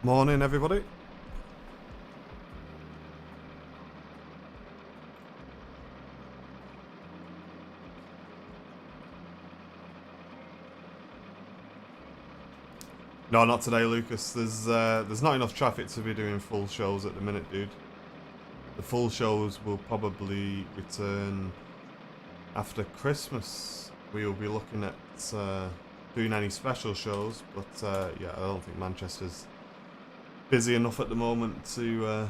Morning, everybody. No, not today, Lucas. There's not enough traffic to be doing full shows at the minute, dude. The full shows will probably return after Christmas. We will be looking at doing any special shows, but yeah, I don't think Manchester's busy enough at the moment to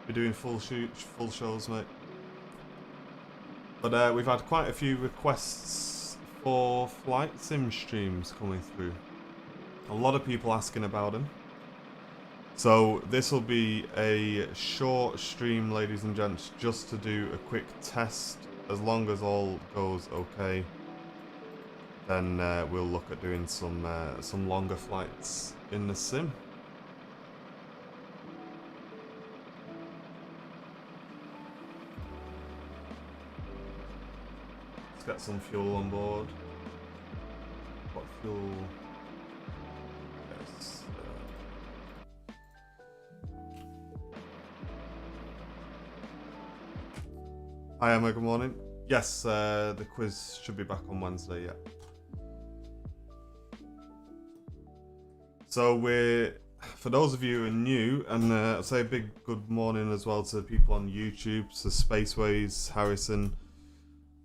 be doing full shows, mate. But we've had quite a few requests for flight sim streams coming through. A lot of people asking about them. So this will be a short stream, ladies and gents, just to do a quick test. As long as all goes okay, then we'll look at doing some longer flights in the sim. Let's get some fuel on board. What fuel? Yes. Hi Emma, good morning. Yes, the quiz should be back on Wednesday, yeah. So for those of you who are new, and I'll say a big good morning as well to the people on YouTube, so Spaceways, Harrison,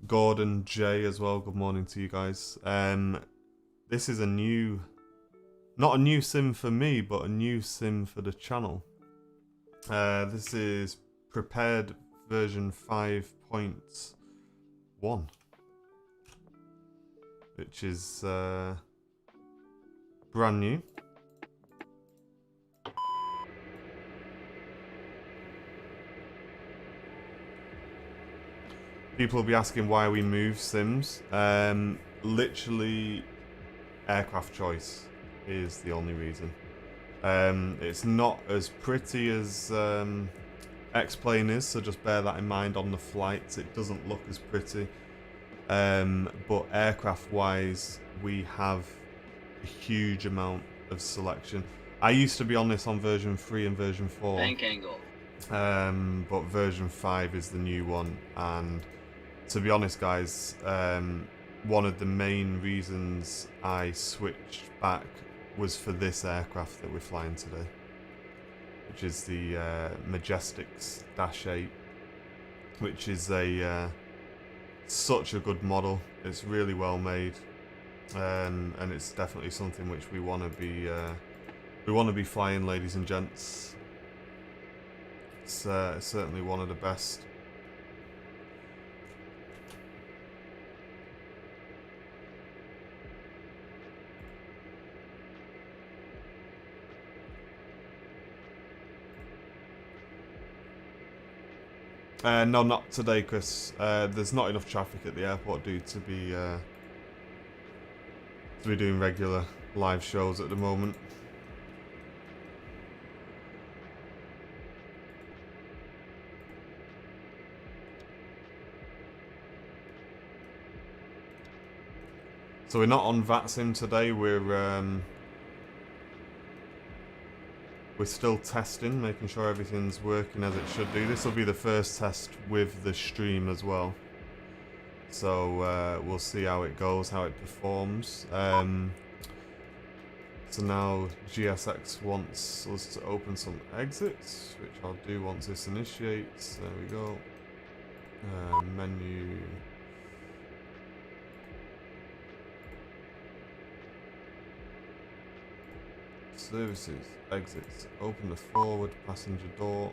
Gordon, Jay as well, good morning to you guys. This is not a new sim for me, but a new sim for the channel. This is prepared version 5.1, which is brand new. People will be asking why we move sims. Literally, aircraft choice is the only reason. It's not as pretty as X-Plane is, so just bear that in mind on the flights. It doesn't look as pretty. But aircraft-wise, we have a huge amount of selection. I used to be on this on version 3 and version 4. Bank angle. But version 5 is the new one, and to be honest, guys, one of the main reasons I switched back was for this aircraft that we're flying today, which is the Majestics -8, which is such a good model. It's really well made, and it's definitely something which we want to be flying, ladies and gents. It's certainly one of the best. No, not today, Chris. There's not enough traffic at the airport, dude, to be doing regular live shows at the moment. So we're not on VATSIM today. We're still testing, making sure everything's working as it should do. This will be the first test with the stream as well. So we'll see how it goes, how it performs. So now GSX wants us to open some exits, which I'll do once this initiates. There we go. Menu. Services, exits, open the forward passenger door.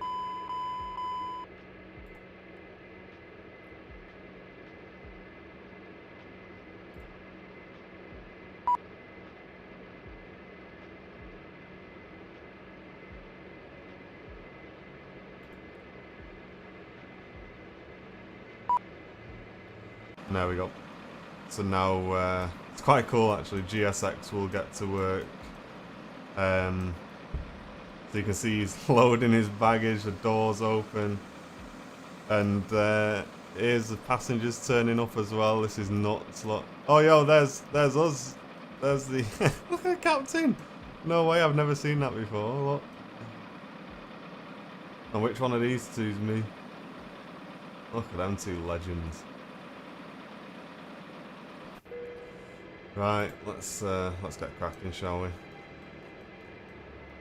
There we go. So now it's quite cool actually. GSX will get to work. So you can see he's loading his baggage, the door's open, and here's the passengers turning up as well. This is nuts. Look. Oh yo, there's us. There's the look at the captain. No way, I've never seen that before. Look. And which one of these two's me? Look at them two legends. Right, let's get cracking, shall we?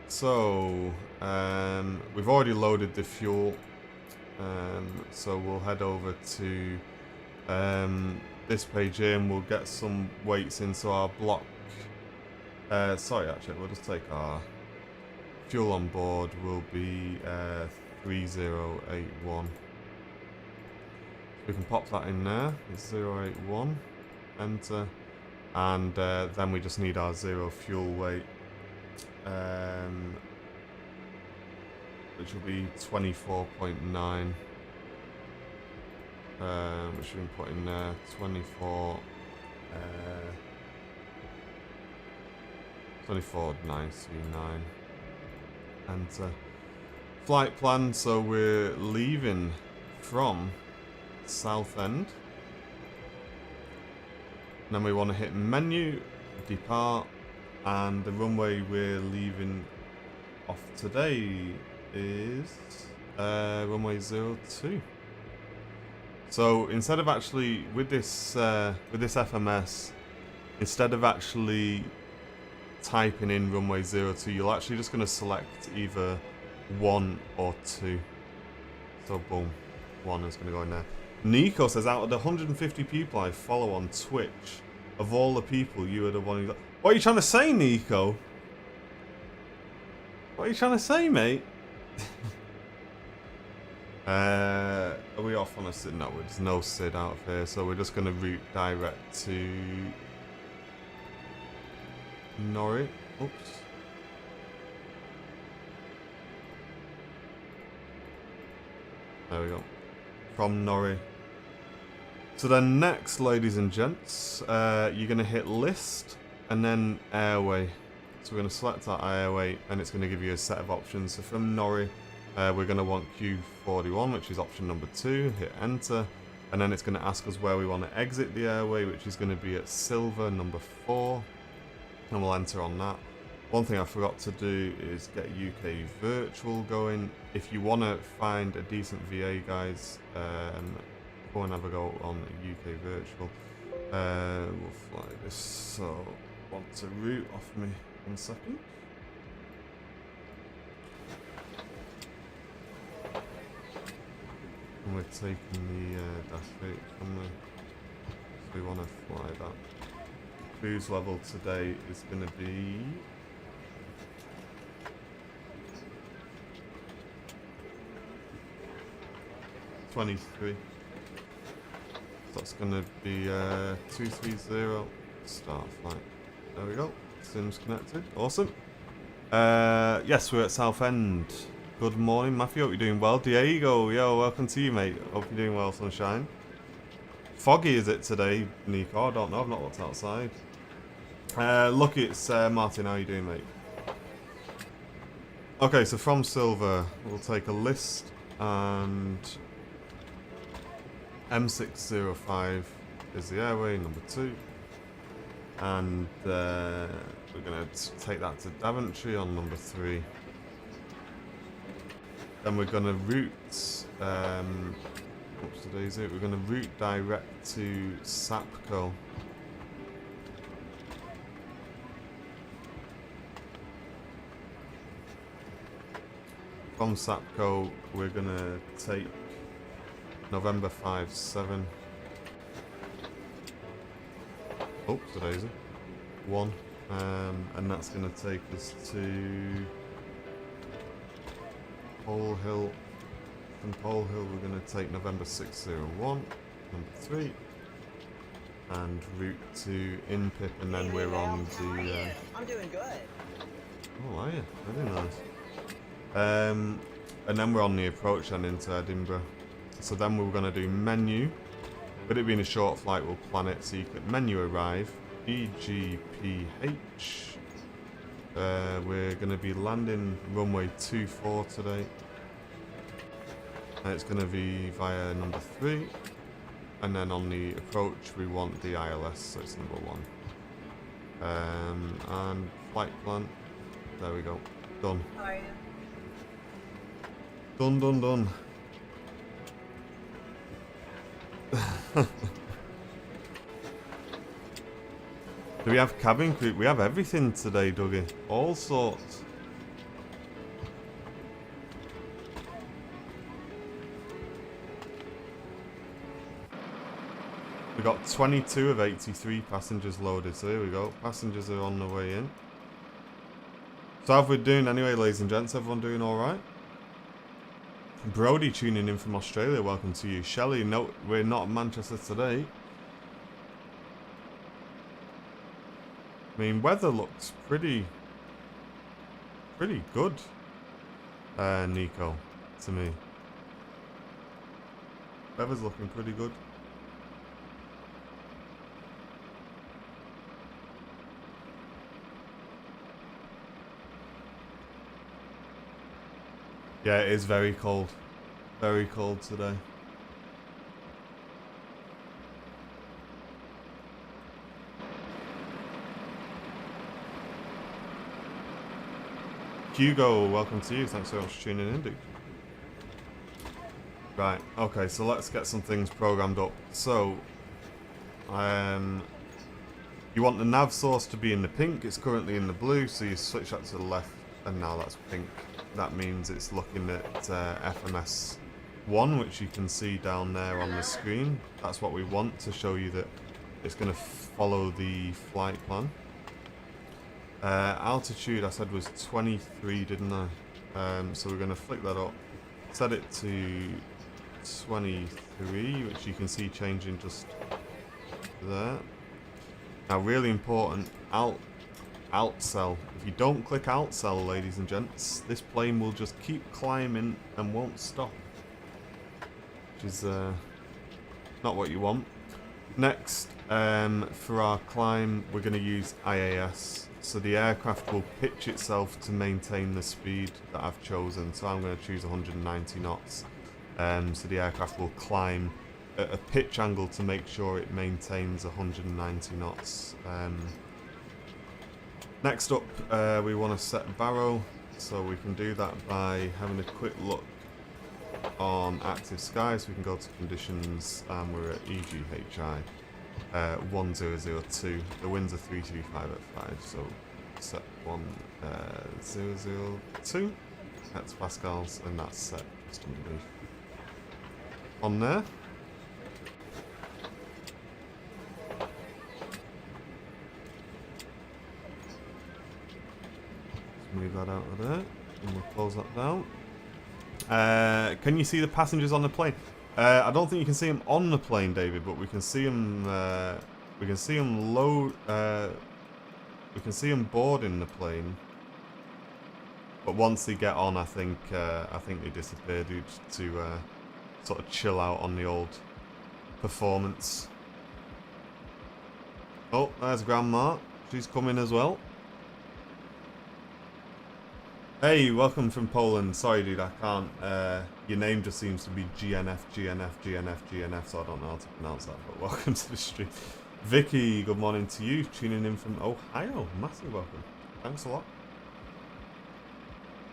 So, we've already loaded the fuel. So we'll head over to this page here and we'll get some weights into our block. Sorry, actually, we'll just take our fuel on board will be 3081. We can pop that in there. It's 081. Enter. And then we just need our zero fuel weight. Which will be 24.9. Which we can put in there. 24. 24,939. Enter. Flight plan. So we're leaving from Southend. And then we want to hit menu, depart, and the runway we're leaving off today is runway 02. So instead of actually with this FMS, instead of actually typing in runway 02, you're actually just going to select either 1 or 2. So boom, 1 is going to go in there. Nico says, out of the 150 people I follow on Twitch, of all the people, you are the one who... What are you trying to say, Nico? What are you trying to say, mate? Are we off on a SID? No, there's no SID out of here, so we're just going to route direct to... Norwich. Oops. There we go. From Norwich. So then next, ladies and gents, you're going to hit list and then airway. So we're going to select our airway and it's going to give you a set of options. So from Norwich, we're going to want Q41, which is option number 2. Hit enter. And then it's going to ask us where we want to exit the airway, which is going to be at Silver, number 4. And we'll enter on that. One thing I forgot to do is get UK virtual going. If you want to find a decent VA, guys, go and have a go on UK virtual. We'll fly this. So, want to route off me 1 second. And we're taking the dash 8 from there. So we want to fly that. Cruise level today is going to be 23. So that's going to be 230 start flight. There we go. Sims connected. Awesome. Yes, we're at Southend. Good morning, Matthew. Hope you're doing well. Diego, yo, welcome to you, mate. Hope you're doing well, sunshine. Foggy is it today, Nico? I don't know. I've not looked outside. Look, it's Martin. How are you doing, mate? Okay, so from Silver, we'll take a list and M605 is the airway, number 2. And we're going to take that to Daventry on number 3. Then we're going to route, what's today's it? We're going to route direct to Sapco. From Sapco, we're going to take November 5-7. Oh, today's it. 1. And that's going to take us to Pole Hill. From Pole Hill, we're going to take November 601, number 3. And route to Inpip, and then we're on the... I'm doing good. Oh, are you? Very nice. And then we're on the approach then into Edinburgh. So then we're going to do menu. With it being a short flight, we'll plan it. So you click menu arrive, EGPH. We're going to be landing runway 24 today. And it's going to be via number 3. And then on the approach, we want the ILS, so it's number 1. And flight plan. There we go. Done. How are you? Done, done, done. Do we have cabin crew? We have everything today, Dougie. All sorts. We got 22 of 83 passengers loaded, so here we go. Passengers are on the way in. So how are we doing anyway, ladies and gents? Everyone doing alright? Brody tuning in from Australia, welcome to you. Shelley, no, we're not in Manchester today. I mean, weather looks pretty good, Nico, to me. Weather's looking pretty good. Yeah, it is very cold. Very cold today. Hugo, welcome to you. Thanks so much for tuning in, dude. Right, okay, so let's get some things programmed up. So, you want the nav source to be in the pink. It's currently in the blue, so you switch that to the left, and now that's pink. That means it's looking at FMS 1, which you can see down there on the screen. That's what we want to show you that it's going to follow the flight plan. Altitude I said was 23, didn't I? So we're going to flick that up, set it to 23, which you can see changing just there. Now, really important, alt cell. If you don't click alt cell, ladies and gents, this plane will just keep climbing and won't stop, which is not what you want. Next, for our climb, we're going to use IAS. So the aircraft will pitch itself to maintain the speed that I've chosen. So I'm going to choose 190 knots. So the aircraft will climb at a pitch angle to make sure it maintains 190 knots. Next up, we want to set baro. So we can do that by having a quick look on active skies. We can go to conditions, and we're at EGHI 1002. The winds are 335 at 5, so set 1002 hectopascals, and that's set just underneath. On there. Let's move that out of there, and we'll close that down. Can you see the passengers on the plane? I don't think you can see them on the plane, David, but we can see them. We can see them load. We can see them boarding the plane. But once they get on, I think they disappear due to sort of chill out on the old performance. Oh, there's Grandma. She's coming as well. Hey, welcome from Poland. Sorry, dude, I can't. Your name just seems to be GNF, so I don't know how to pronounce that, but welcome to the stream. Vicky, good morning to you, tuning in from Ohio. Massive welcome. Thanks a lot.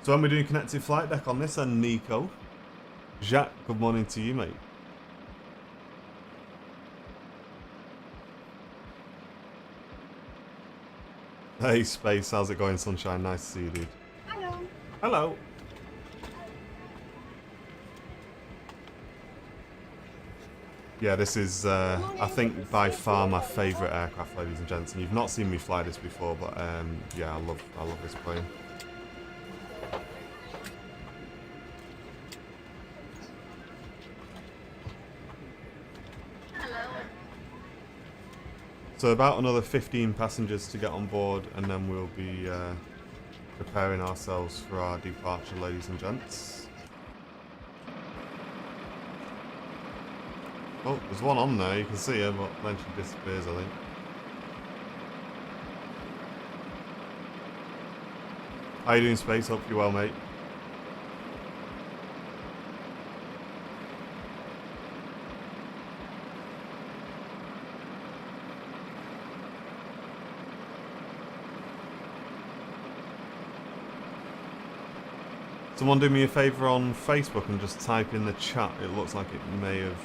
So when we're doing connected flight deck on this, and Nico. Jacques, good morning to you, mate. Hey, Space, how's it going, Sunshine? Nice to see you, dude. Hello. Yeah, this is, I think, by far my favourite aircraft, ladies and gents. And you've not seen me fly this before, but yeah, I love this plane. So about another 15 passengers to get on board, and then we'll be preparing ourselves for our departure, ladies and gents. Oh, there's one on there, you can see her, but then she disappears, I think. How you doing, Space? Hope you're well, mate. Someone do me a favour on Facebook and just type in the chat. It looks like it may have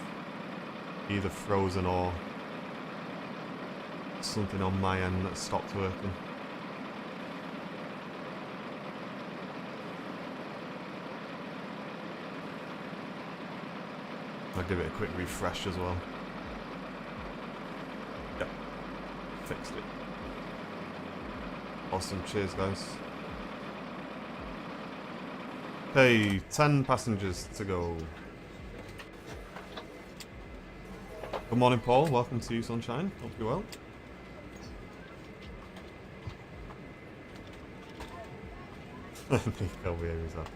either frozen or something on my end that stopped working. I'll give it a quick refresh as well. Yep, fixed it. Awesome, cheers guys. Okay, 10 passengers to go. Good morning, Paul. Welcome to you, Sunshine. Hope you're well. Nico, here is that.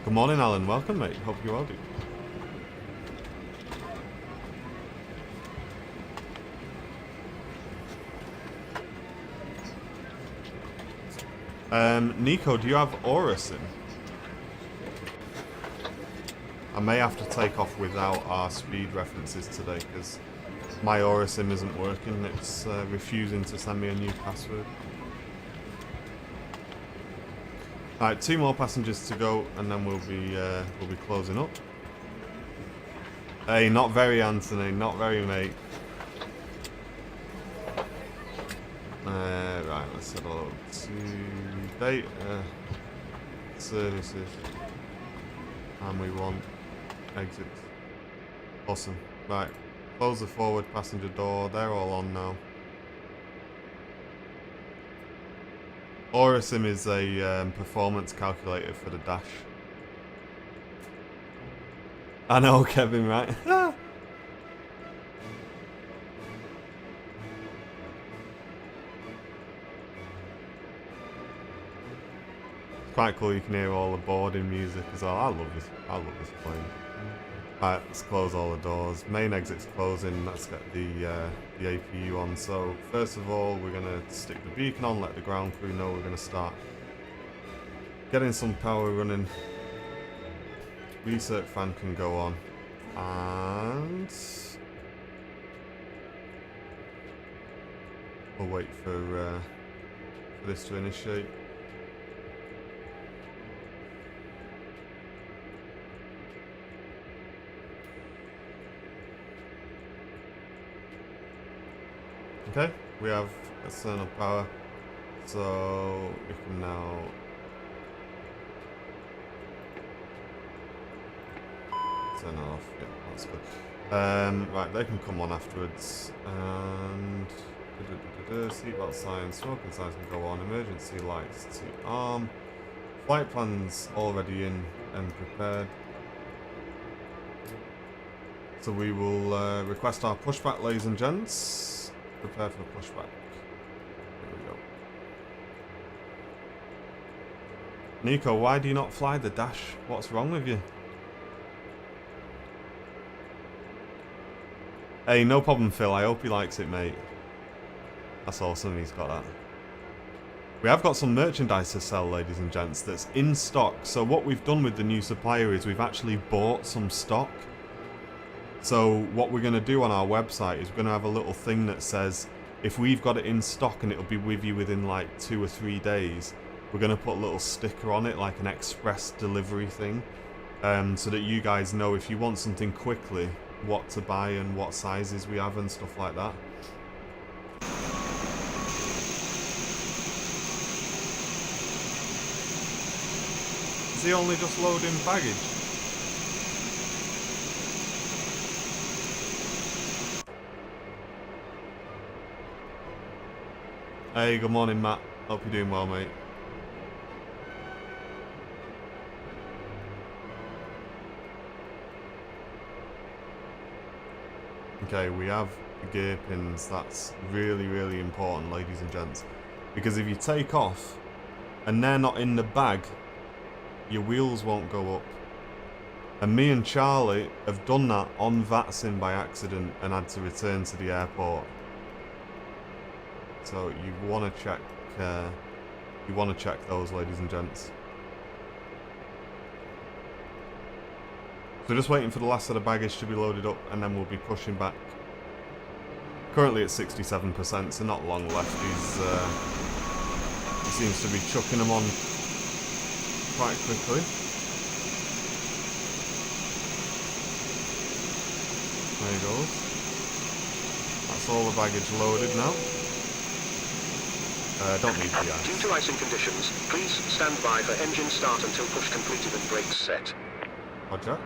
Good morning, Alan. Welcome, mate. Hope you're well, dude. Nico, do you have Aura Sim? I may have to take off without our speed references today because my Aura Sim isn't working. It's refusing to send me a new password. Alright, 2 more passengers to go, and then we'll be closing up. Hey, not very, Anthony. Not very, mate. Right, let's have a look. To data, services, and we want exits. Awesome. Right, close the forward passenger door. They're all on now. Aura Sim is a performance calculator for the dash. I know, Kevin, right? Quite cool. You can hear all the boarding music as well. I love this plane. Alright, let's close all the doors. Main exit's closing. Let's get the APU on. So first of all, we're gonna stick the beacon on. Let the ground crew know we're gonna start getting some power running. Research fan can go on, and we'll wait for this to initiate. Okay, we have external power, so we can now turn that off. Yeah, that's good. Right, they can come on afterwards. And seatbelt signs, smoking signs can go on. Emergency lights to arm. Flight plans already in and prepared. So we will request our pushback, ladies and gents. Prepare for pushback. Here we go. Nico, why do you not fly the dash? What's wrong with you? Hey, no problem, Phil. I hope he likes it, mate. That's awesome. He's got that. We have got some merchandise to sell, ladies and gents, that's in stock. So what we've done with the new supplier is we've actually bought some stock. So what we're going to do on our website is we're going to have a little thing that says if we've got it in stock and it'll be with you within like 2 or 3 days, we're going to put a little sticker on it, like an express delivery thing, so that you guys know if you want something quickly, what to buy and what sizes we have and stuff like that. Is he only just loading baggage? Hey, good morning, Matt. Hope you're doing well, mate. Okay, we have the gear pins. That's really, really important, ladies and gents. Because if you take off and they're not in the bag, your wheels won't go up. And me and Charlie have done that on VATSIM by accident and had to return to the airport. So you want to check those, ladies and gents. So just waiting for the last set of baggage to be loaded up, and then we'll be pushing back. Currently at 67%, so not long left. He seems to be chucking them on quite quickly. There he goes. That's all the baggage loaded now. Don't need the ice. Due to icing conditions, please stand by for engine start until push completed and brakes set. Roger.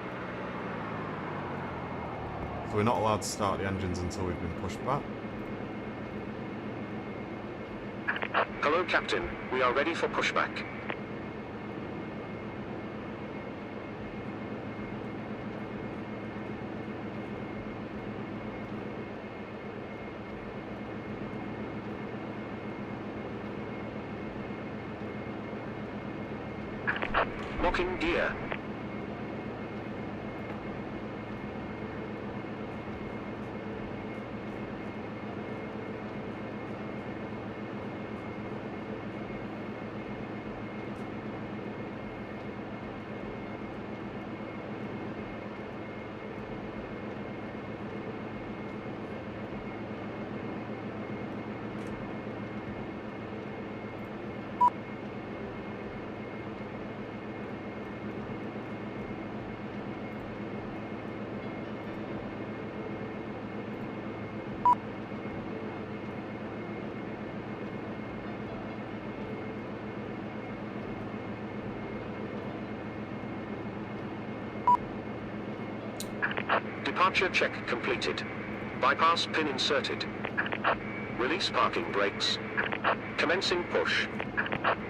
So we're not allowed to start the engines until we've been pushed back. Hello, Captain. We are ready for pushback. Locking gear. Departure check completed. Bypass pin inserted. Release parking brakes. Commencing push.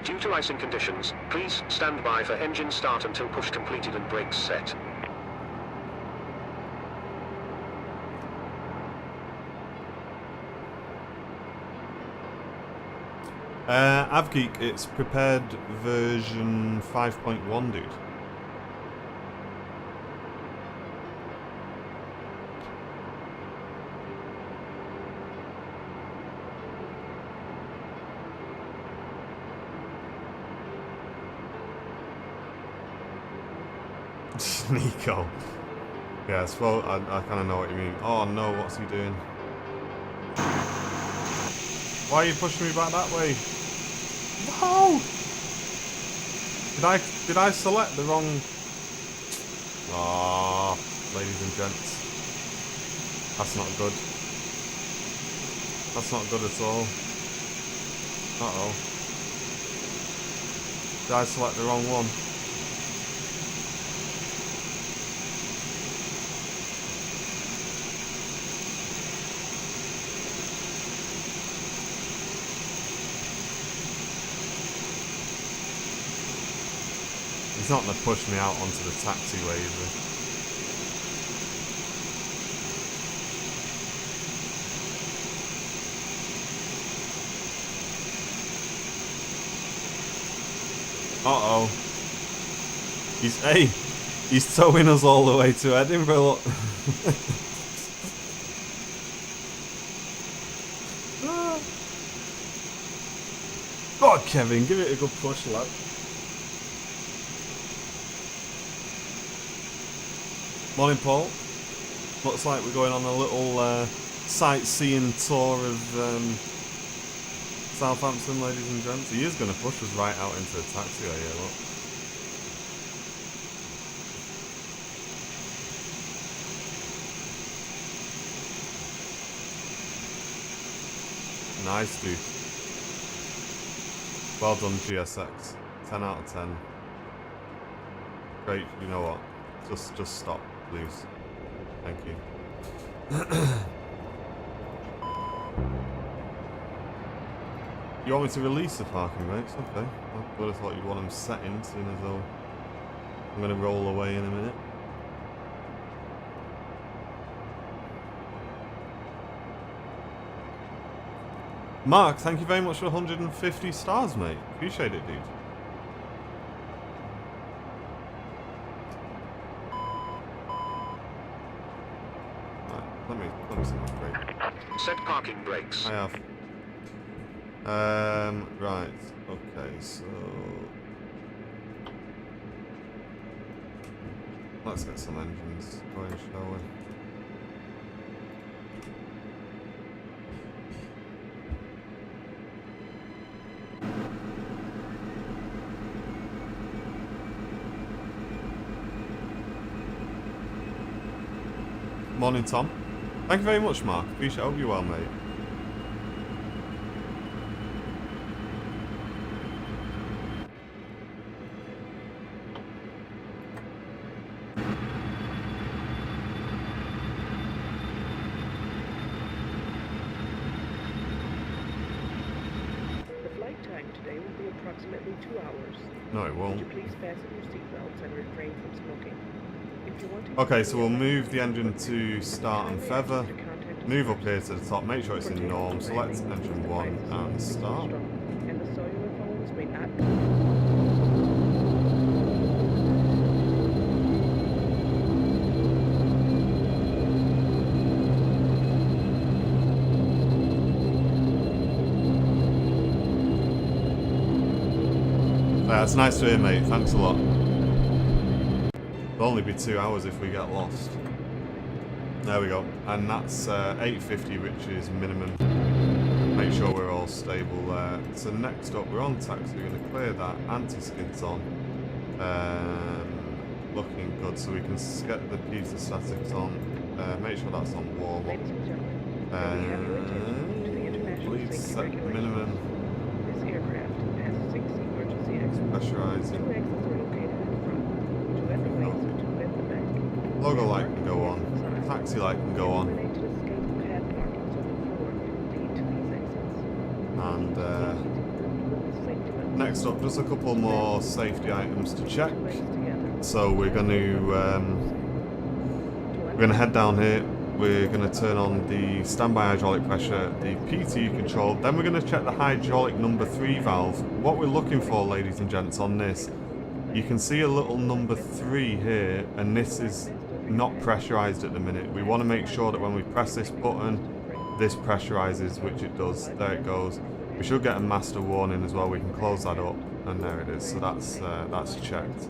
Due to icing conditions, please stand by for engine start until push completed and brakes set. Avgeek, it's prepared version 5.1, dude. Nico. Yes, well, I kind of know what you mean. Oh no, what's he doing? Why are you pushing me back that way? No! Did I select the wrong... Ah, ladies and gents. That's not good. That's not good at all. Uh-oh. Did I select the wrong one? He's not going to push me out onto the taxiway, is he? Uh-oh. He's towing us all the way to Edinburgh, look. God, Kevin, give it a good push, lad. Morning, Paul. Looks like we're going on a little sightseeing tour of Southampton, ladies and gents. He is going to push us right out into the taxiway here, look. Nice, dude. Well done, GSX. 10 out of 10. Great, you know what? Just stop, please. Thank you. You want me to release the parking brakes? Okay. I would have thought you'd want them set in, seeing as though I'm going to roll away in a minute. Mark, thank you very much for 150 stars, mate. Appreciate it, dude. Let me see my brake. Set parking brakes. I have. Right. Okay, so Let's get some engines going, shall we? Morning, Tom. Thank you very much, Mark. Appreciate it. Hope you're well, mate. The flight time today will be approximately 2 hours. No, it Would won't. you please fasten your seatbelts and refrain from smoking? If you want to Okay, use so the we'll electric move the engine equipment, to start and kindly feather. access your contact Move up displays. here to the top, make sure it's For in takeoff norm, and select landing, engine these 1 devices and will be start. switched off, and the cellular phones may not. That's nice to hear, mate. Thanks a lot. It'll only be 2 hours if we get lost. There we go. And that's 850, which is minimum. Make sure we're all stable there. So next up, we're on taxi. We're going to clear that. Anti-skid's on. Looking good. So we can get the pizza statics on. Make sure that's on warm Ladies and gentlemen, may we have your attention to the international Please safety set regulations. minimum. This aircraft has 6 emergency exits. Pressurizing. 2 exits are located in front, 2 at the waist, and 2 at the back. Logo light can go on. Taxi light can go on. Eliminate to escape pad markings on the floor lead to these exits. And Safety belt. next up, just a couple more safety items to check. Legs together. So we're going to head down here. We're going to turn on the standby hydraulic pressure, the PTU control. Then we're going to check the hydraulic number 3 valve. What we're looking for, ladies and gents, on this, you can see a little number 3 here, and this is not pressurized at the minute. We want to make sure that when we press this button, this pressurizes, which it does. There it goes. We should get a master warning as well. We can close that up, and there it is. So that's checked.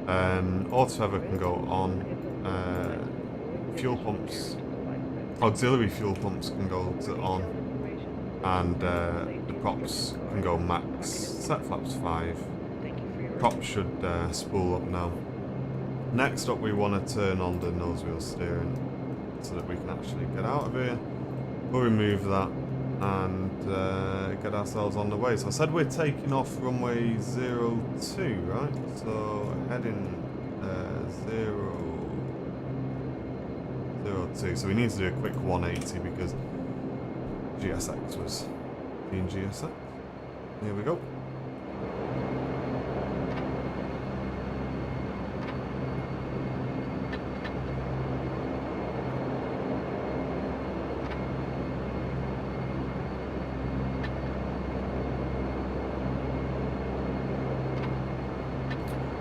Auto feather can go on. Fuel pumps, auxiliary fuel pumps can go to on, and the props can go max. Set flaps 5. Props should spool up now. Next up, we want to turn on the nose wheel steering so that we can actually get out of here. We'll remove that and get ourselves on the way. So I said we're taking off runway 02, right? So heading 02. So we need to do a quick 180 because GSX was being GSX. Here we go.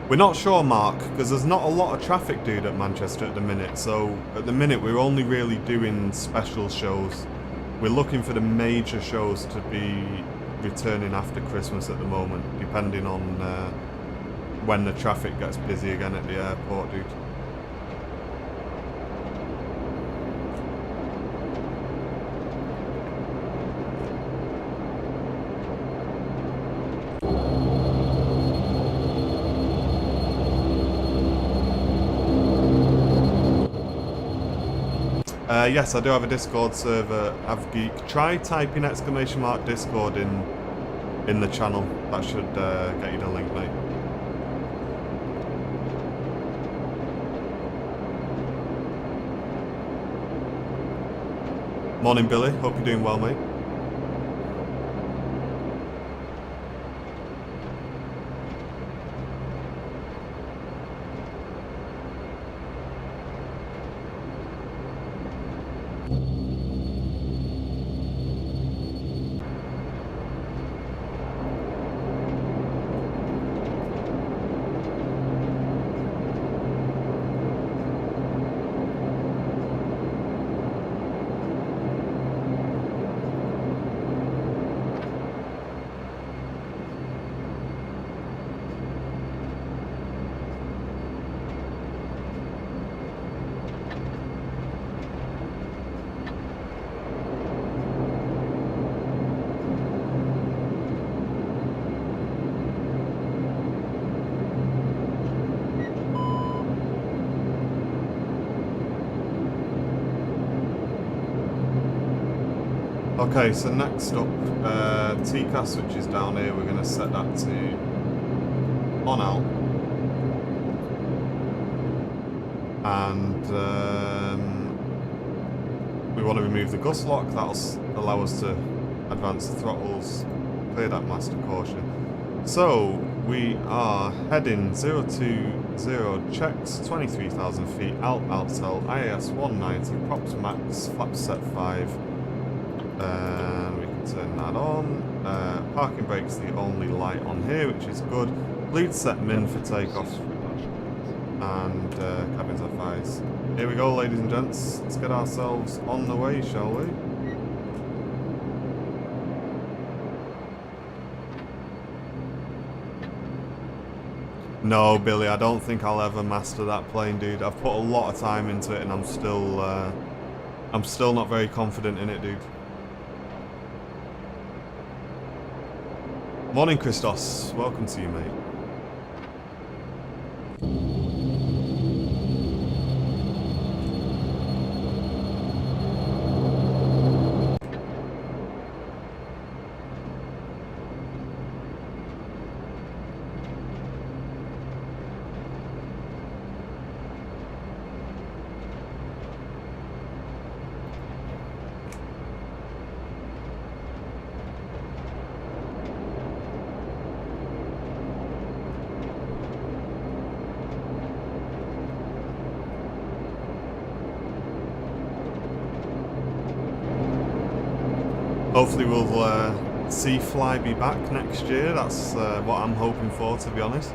We're not sure, Mark, because there's not a lot of traffic, dude, at Manchester at the minute. So at the minute, we're only really doing special shows. We're looking for the major shows to be returning after Christmas at the moment, depending on when the traffic gets busy again at the airport, dude. Yes, I do have a Discord server, AvGeek. Try typing !Discord in the channel. That should get you the link, mate. Morning, Billy. Hope you're doing well, mate. Okay, so next up, TCAS switch is down here. We're going to set that to on out. And we want to remove the gust lock. That'll allow us to advance the throttles, clear that master caution. So we are heading 020 checks, 23,000 feet, Altel, IAS 190, props max, flaps set 5. And we can turn that on. Parking brake's the only light on here, which is good. Lead set min for takeoff. And cabins off eyes. Here we go, ladies and gents. Let's get ourselves on the way, shall we? No, Billy, I don't think I'll ever master that plane, dude. I've put a lot of time into it, and I'm still not very confident in it, dude. Morning, Christos. Welcome to you, mate. Hopefully we'll see Flyby back next year. That's what I'm hoping for, to be honest.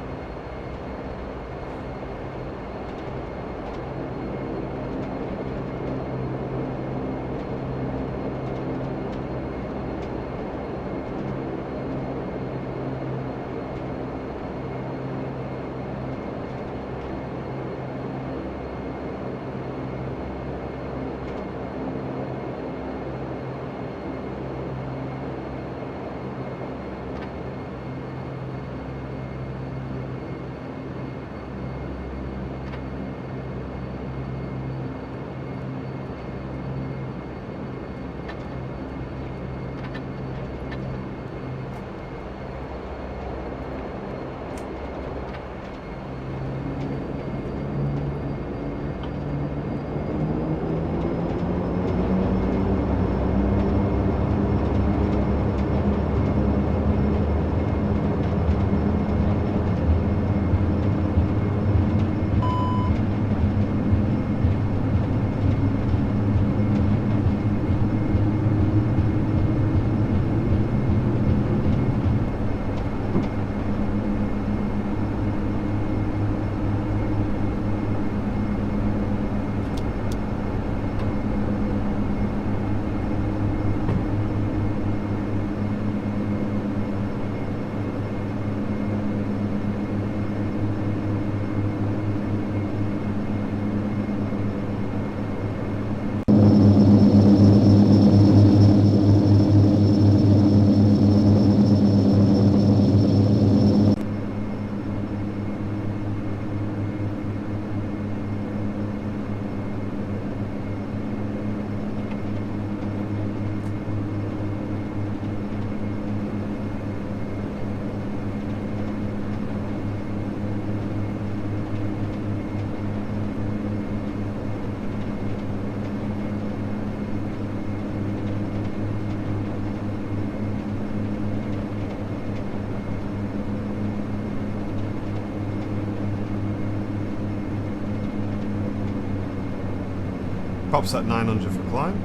Props at 900 for climb.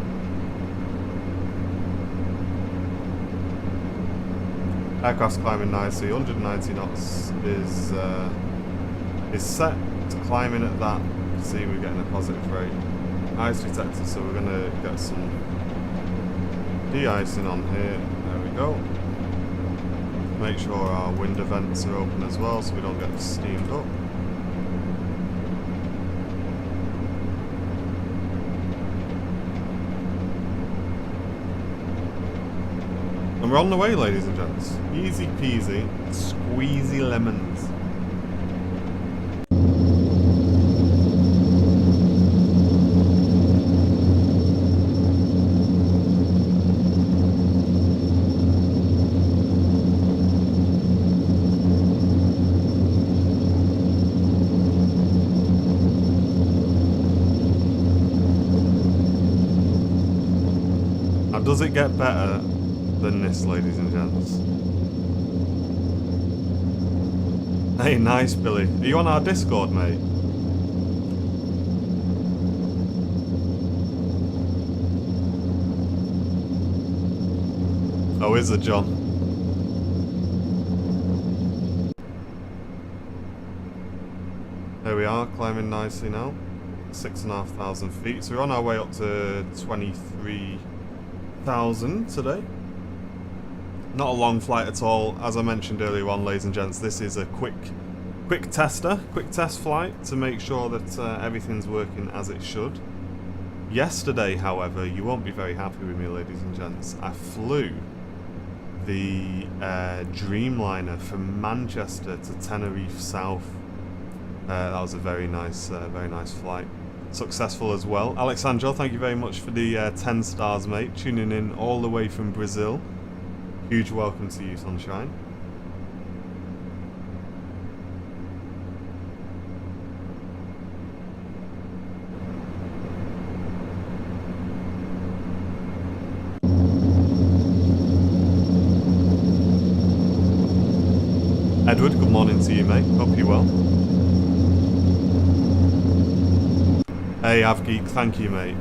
Aircraft's climbing nicely. 190 knots is set to climbing at that. See, we're getting a positive rate. Ice detector, so we're gonna get some de-icing on here. There we go. Make sure our window vents are open as well, so we don't get steamed up. And we're on the way, ladies and gents. Easy peasy, squeezy lemons. does it get better than this, ladies and gents? Hey, nice, Billy. Are you on our Discord, mate? Oh, is it, John? There we are, climbing nicely now. 6,500 feet. So we're on our way up to 23,000 today. Not a long flight at all. As I mentioned earlier on, ladies and gents, this is a quick test flight to make sure that everything's working as it should. Yesterday, however, you won't be very happy with me, ladies and gents. I flew the Dreamliner from Manchester to Tenerife South. That was a very nice flight. Successful as well. Alexandro, thank you very much for the 10 stars, mate. Tuning in all the way from Brazil. Huge welcome to you, Sunshine. Edward, good morning to you, mate. Hope you're well. Hey, Avgeek, thank you, mate.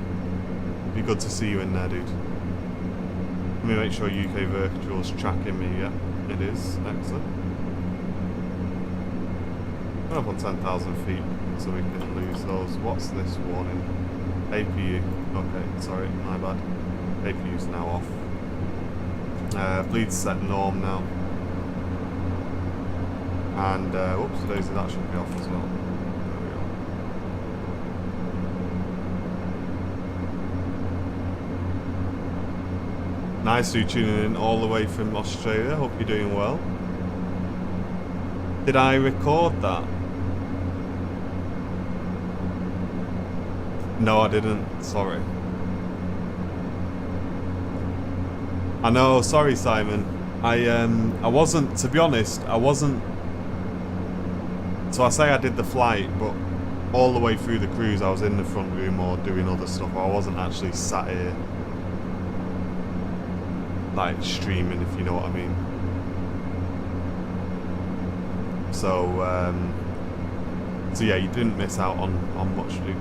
Be good to see you in there, dude. Let me make sure UK Virtual's tracking me, yeah? It is. Excellent. We're up on 10,000 feet, so we can lose those. What's this warning? APU. Okay, sorry, my bad. APU's now off. Bleed's set norm now. And, whoops, daisy, that should be off as well. There we go. Nice to tuning in all the way from Australia. Hope you're doing well. Did I record that? No, I didn't. Sorry. I know. Sorry, Simon. I wasn't. To be honest, I wasn't. So I say I did the flight, but all the way through the cruise, I was in the front room or doing other stuff. I wasn't actually sat here, like streaming, if you know what I mean. So yeah, you didn't miss out on much, dude.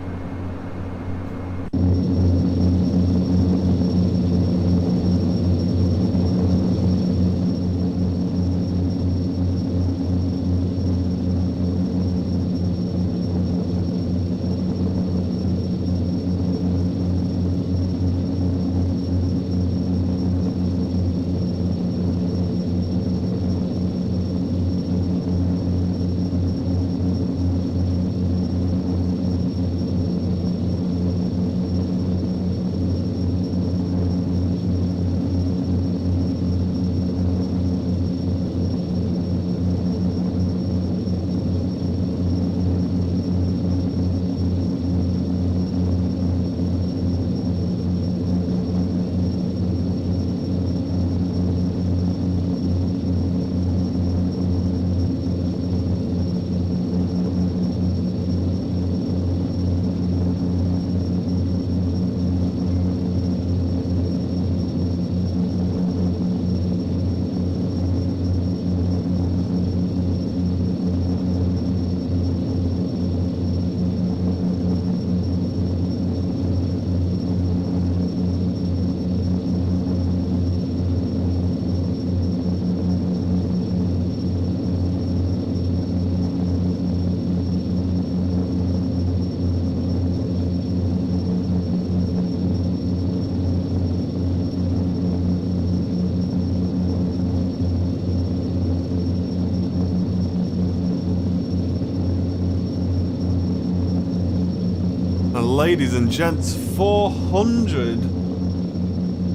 Ladies and gents, 400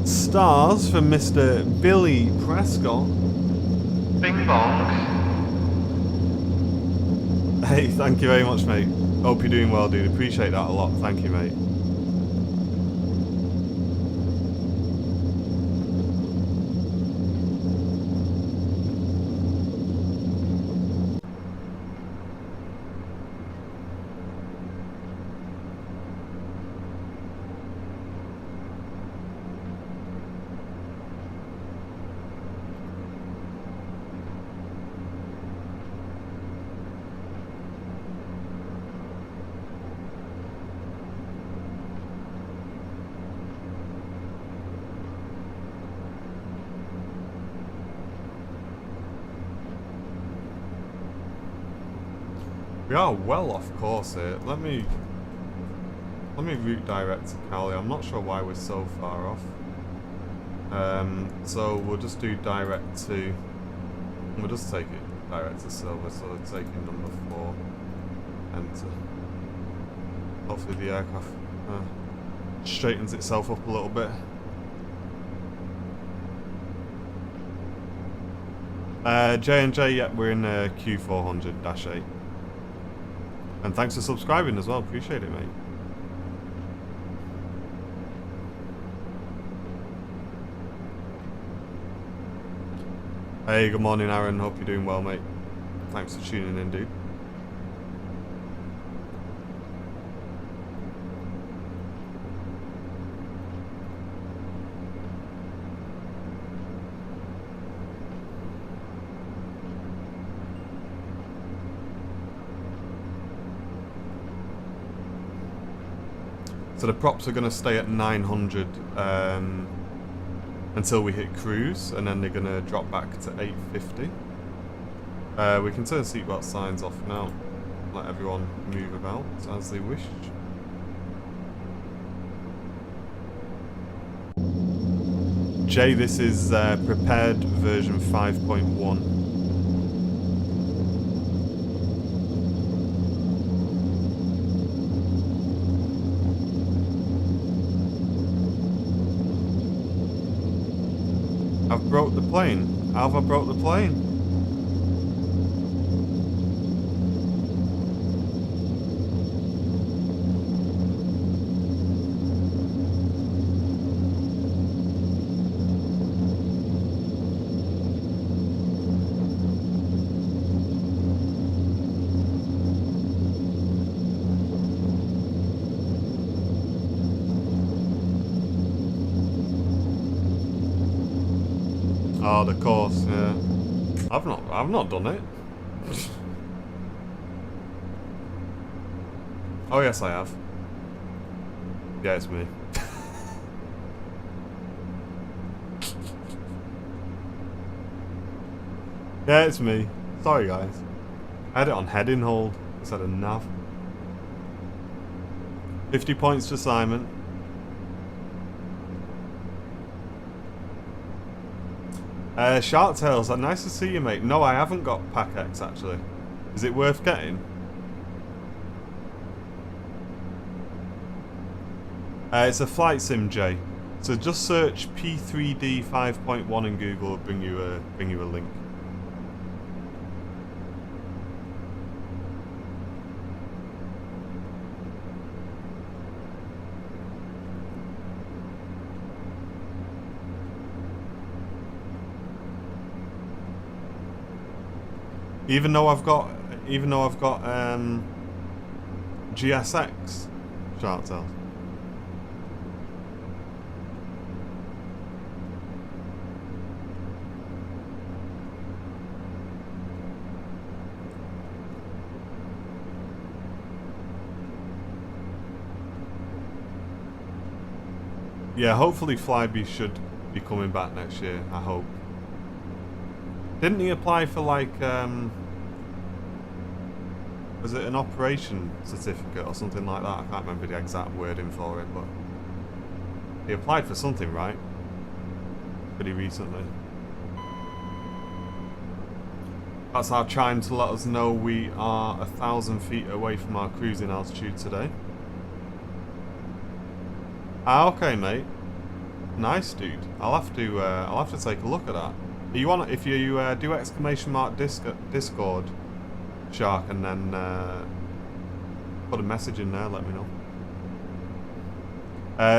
stars from Mr. Billy Prescott. Bing bong. Hey, thank you very much, mate. Hope you're doing well, dude. Appreciate that a lot. Thank you, mate. We are well off course here. Let me route direct to Cali. I'm not sure why we're so far off. So we'll just do direct to... We'll just take it direct to Silver, so we're taking number 4. Enter. Hopefully the aircraft straightens itself up a little bit. J&J, yeah, we're in Q400-8. And thanks for subscribing as well, appreciate it, mate. Hey, good morning, Aaron. Hope you're doing well, mate. Thanks for tuning in, dude. So the props are going to stay at 900 until we hit cruise, and then they're going to drop back to 850. We can turn seatbelt signs off now. Let everyone move about as they wish. Jay, this is prepared version 5.1. I've broke the plane. How have I broke the plane? Oh, the course, yeah. I've not done it. Oh yes, I have. Yeah, it's me. Yeah, it's me. Sorry, guys. I had it on heading hold instead of nav. 50 points to Simon. Shark Tales, nice to see you, mate. No, I haven't got Pack X, actually. Is it worth getting? It's a flight sim, Jay. So just search P3D 5.1 in Google, bring you a link. Even though I've got GSX Shark Tales. Yeah, hopefully Flyby should be coming back next year, I hope. Didn't he apply for like, was it an operation certificate or something like that? I can't remember the exact wording for it, but he applied for something, right? Pretty recently. That's our chime to let us know we are 1,000 feet away from our cruising altitude today. Ah, okay, mate. Nice, dude. I'll have to take a look at that. You want, if you do ! Discord, Shark, and then put a message in there, let me know.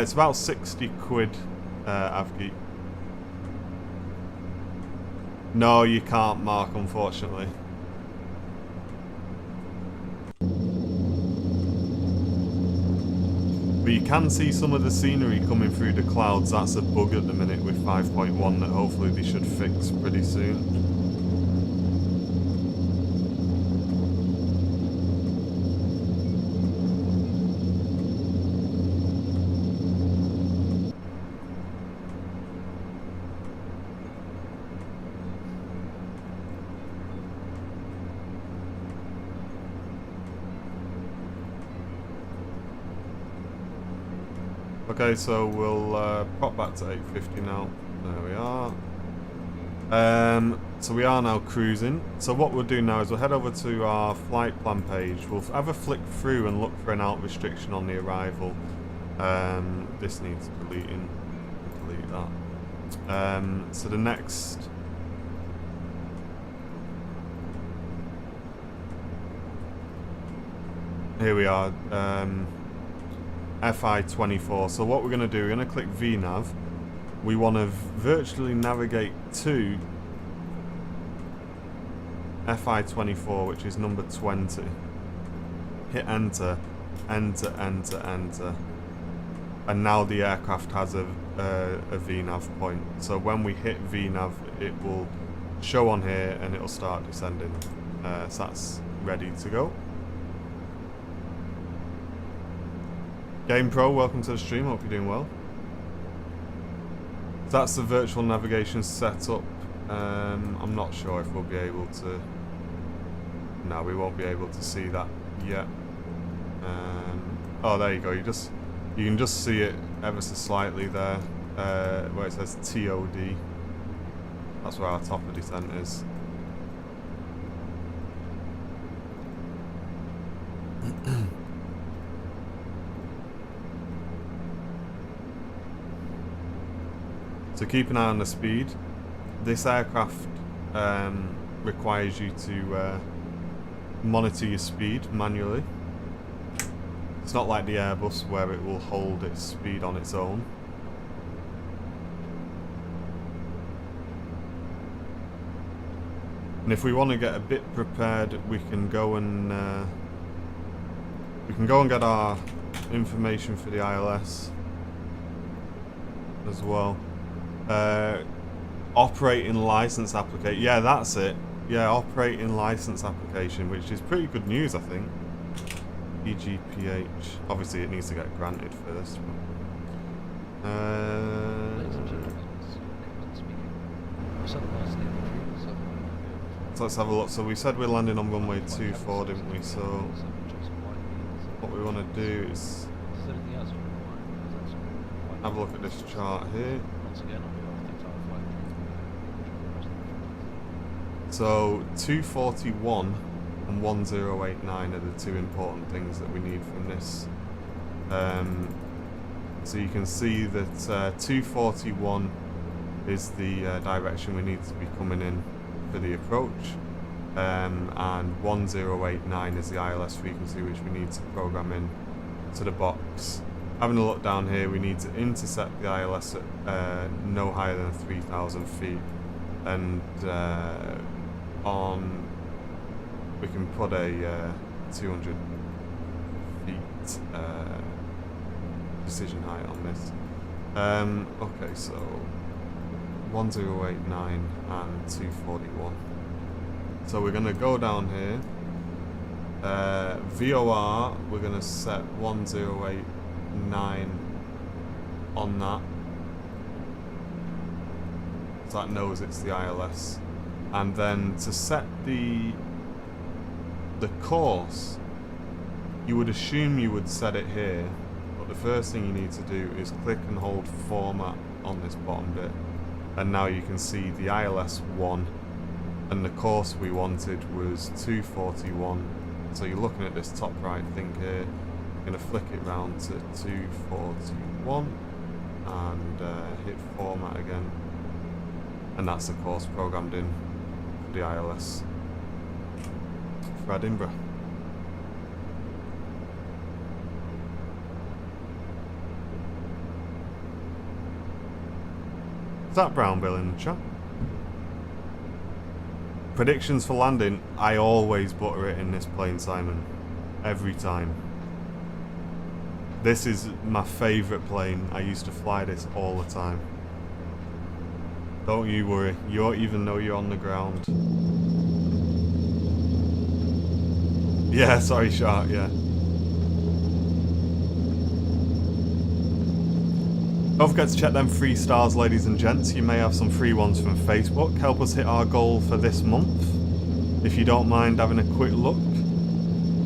It's about 60 quid, Avgeek. No, you can't, Mark, unfortunately. But you can see some of the scenery coming through the clouds. That's a bug at the minute with 5.1 that hopefully they should fix pretty soon. Okay, so we'll pop back to 850 now. There we are. So we are now cruising. So what we'll do now is we'll head over to our flight plan page. We'll have a flick through and look for an out restriction on the arrival. This needs deleting. Delete that. So the next... Here we are. FI24. So what we're going to do, we're going to click VNav. We want to virtually navigate to FI24, which is number 20. Hit enter, enter, enter, enter. And now the aircraft has a VNav point. So when we hit VNav, it will show on here and it will start descending. So that's ready to go. Game Pro, welcome to the stream. Hope you're doing well. That's the virtual navigation setup. I'm not sure if we'll be able to... No, we won't be able to see that yet. Oh, there you go. You can just see it ever so slightly there, where it says TOD. That's where our top of descent is. So keep an eye on the speed. This aircraft requires you to monitor your speed manually. It's not like the Airbus where it will hold its speed on its own. And if we want to get a bit prepared, we can go and get our information for the ILS as well. Operating license application. Yeah, that's it. Yeah, operating license application, which is pretty good news, I think. EGPH. Obviously, it needs to get granted first. But, so let's have a look. So we said we're landing on runway 24, didn't we? So what we want to do is have a look at this chart here. So 241 and 1089 are the two important things that we need from this. So you can see that 241 is the direction we need to be coming in for the approach, and 1089 is the ILS frequency which we need to program in to the box. Having a look down here, we need to intercept the ILS at no higher than 3,000 feet, and we can put a 200 feet precision height on this. Okay, so 1089 and 241. So we're going to go down here. VOR, we're going to set 1089 on that. So that knows it's the ILS. And then to set the course, you would assume you would set it here, but the first thing you need to do is click and hold format on this bottom bit, and now you can see the ILS 1, and the course we wanted was 241. So you're looking at this top right thing here. You're going to flick it round to 241 and hit format again, and that's the course programmed in for the ILS for Edinburgh. Is that Brown Bill in the chat? Predictions for landing, I always butter it in this plane, Simon. Every time. This is my favourite plane. I used to fly this all the time. Don't you worry. You won't even know you're on the ground. Yeah, sorry, Shark, yeah. Don't forget to check them 3 stars, ladies and gents. You may have some free ones from Facebook. Help us hit our goal for this month, if you don't mind having a quick look.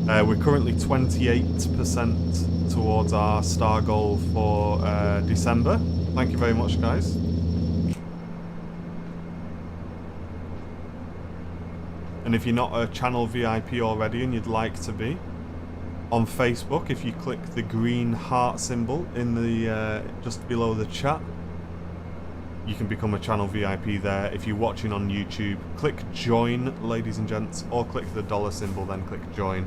We're currently 28% towards our star goal for December. Thank you very much, guys. And if you're not a channel VIP already and you'd like to be, on Facebook, if you click the green heart symbol in the just below the chat, you can become a channel VIP there. If you're watching on YouTube, click join, ladies and gents, or click the dollar symbol, then click join.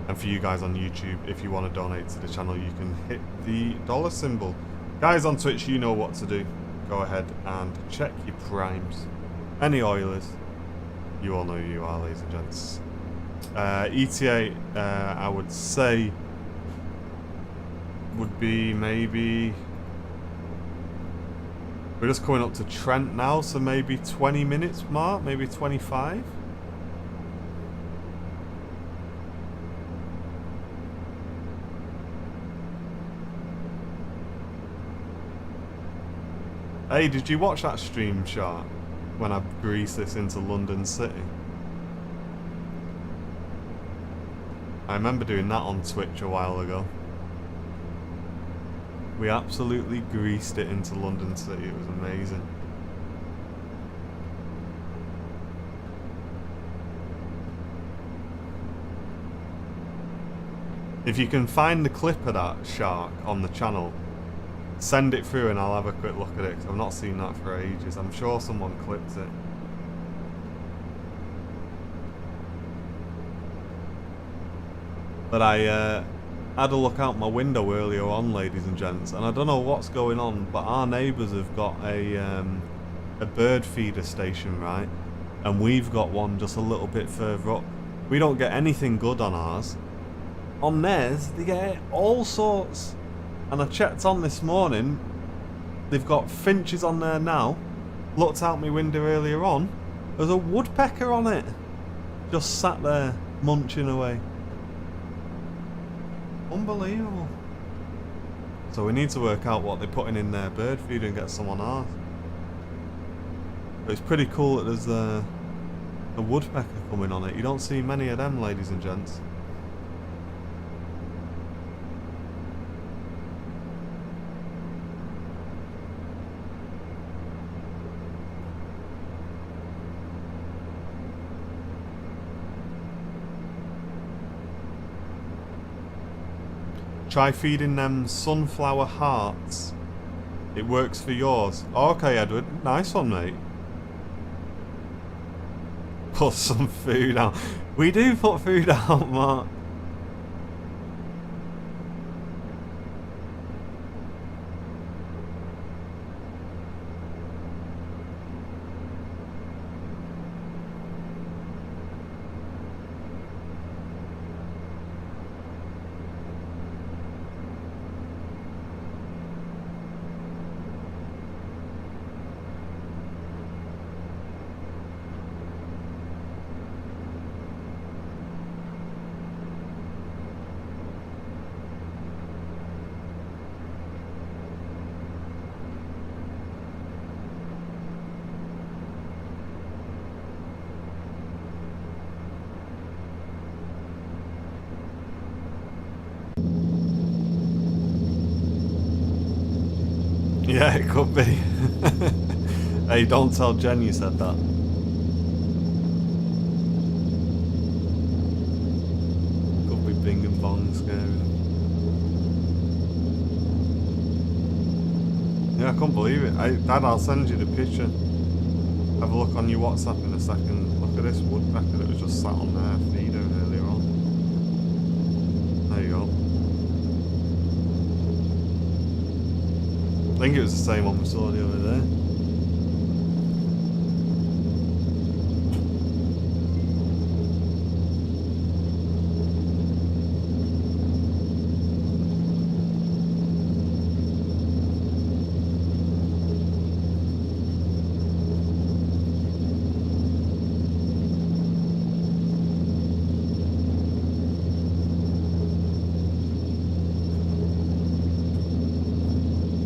And for you guys on YouTube, if you want to donate to the channel, you can hit the dollar symbol. Guys on Twitch, you know what to do. Go ahead and check your primes. Any Oilers, you all know who you are, ladies and gents. ETA, I would say, would be maybe... We're just coming up to Trent now, so maybe 20 minutes mark, maybe 25. Hey, did you watch that stream, Shark, when I greased this into London City? I remember doing that on Twitch a while ago. We absolutely greased it into London City. It was amazing. If you can find the clip of that, Shark, on the channel, send it through and I'll have a quick look at it, 'cause I've not seen that for ages. I'm sure someone clipped it. But I had a look out my window earlier on, ladies and gents, and I don't know what's going on, but our neighbours have got a bird feeder station, right? And we've got one just a little bit further up. We don't get anything good on ours. On theirs, they get all sorts. And I checked on this morning, they've got finches on there now. Looked out my window earlier on, there's a woodpecker on it. Just sat there, munching away. Unbelievable. So we need to work out what they're putting in their bird feeder and get some on ours. But it's pretty cool that there's a woodpecker coming on it. You don't see many of them, ladies and gents. Try feeding them sunflower hearts. It works for yours. Oh, okay, Edward. Nice one, mate. Put some food out. We do put food out, Mark. Yeah, it could be. Hey, don't tell Jen you said that. Could be Bing and Bong scaring him. Yeah, I can't believe it. Dad, I'll send you the picture. Have a look on your WhatsApp in a second. Look at this woodpecker that was just sat on their feeder earlier on. There you go. I think it was the same one we saw the other day.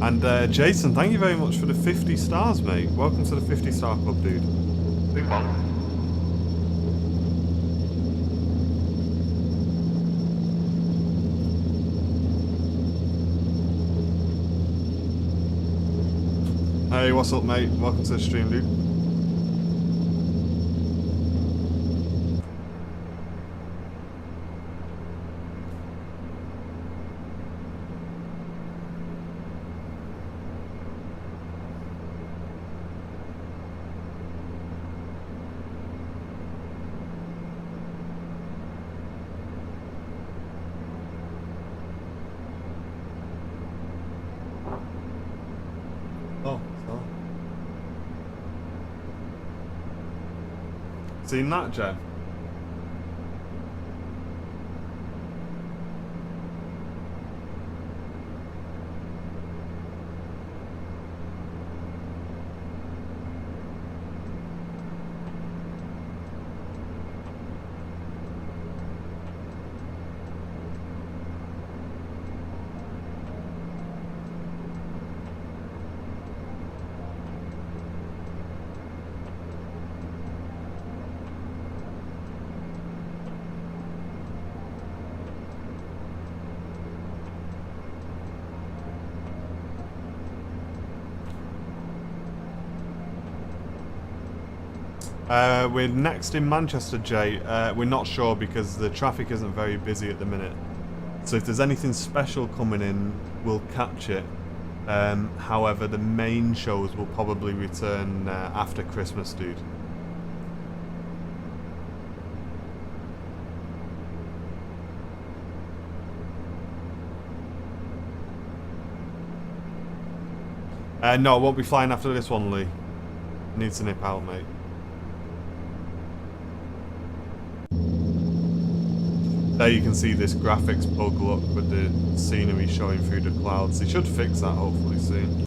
And Jason, thank you very much for the 50 stars, mate. Welcome to the 50 star club, dude. Big one. Hey, what's up, mate? Welcome to the stream, dude. Oh, so. Seen that, Jen? We're next in Manchester, Jay. We're not sure because the traffic isn't very busy at the minute. So if there's anything special coming in, we'll catch it. However, the main shows will probably return after Christmas, dude. No, I won't be flying after this one, Lee. Need to nip out, mate. There you can see this graphics bug look with the scenery showing through the clouds. They should fix that hopefully soon.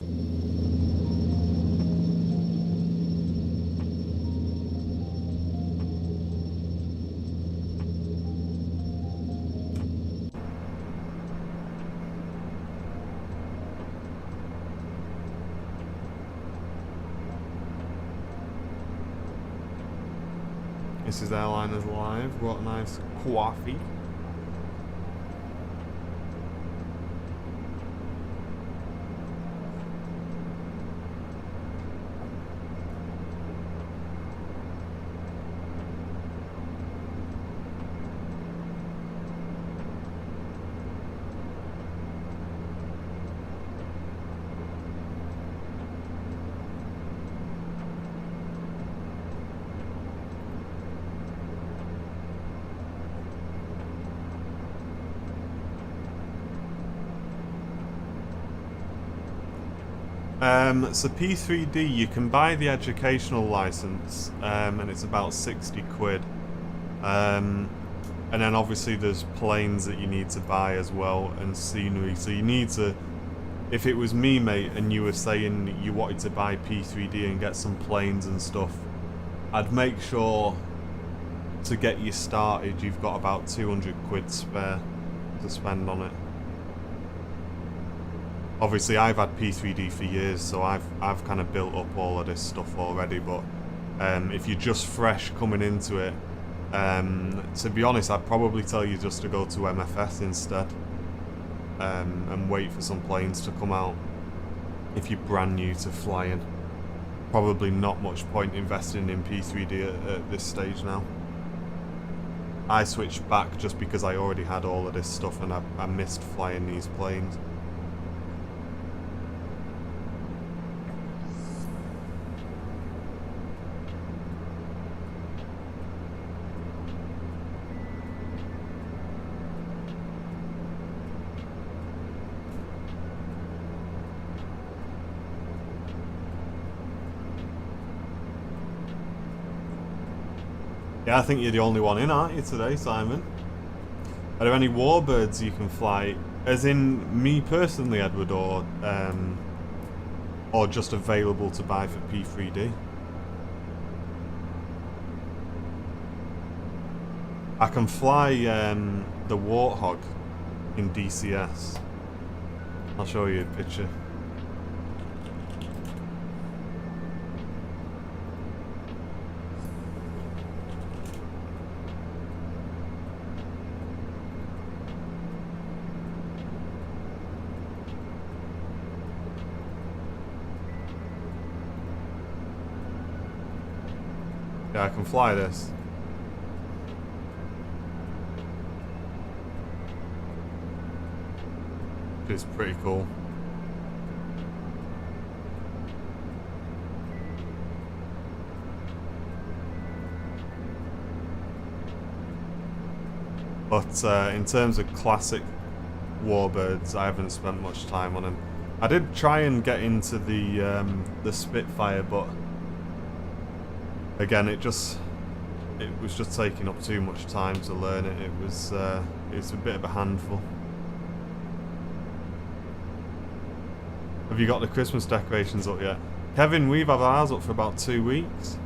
This is Airliners Live. What a nice coffee. So P3D, you can buy the educational license, and it's about 60 quid. And then obviously there's planes that you need to buy as well, and scenery. So you need to, if it was me, mate, and you were saying you wanted to buy P3D and get some planes and stuff, I'd make sure to get you started, you've got about 200 quid spare to spend on it. Obviously, I've had P3D for years, so I've kind of built up all of this stuff already. But if you're just fresh coming into it, to be honest, I'd probably tell you just to go to MFS instead, and wait for some planes to come out. If you're brand new to flying, probably not much point investing in P3D at this stage now. I switched back just because I already had all of this stuff and I missed flying these planes. Yeah, I think you're the only one in, aren't you, today, Simon? Are there any warbirds you can fly? As in me personally, Edward, or just available to buy for P3D? I can fly the Warthog in DCS. I'll show you a picture. Yeah, I can fly this. Which is pretty cool. But in terms of classic warbirds, I haven't spent much time on them. I did try and get into the Spitfire, but again, it was just taking up too much time to learn it. It's a bit of a handful. Have you got the Christmas decorations up yet? Kevin, we've had ours up for about 2 weeks.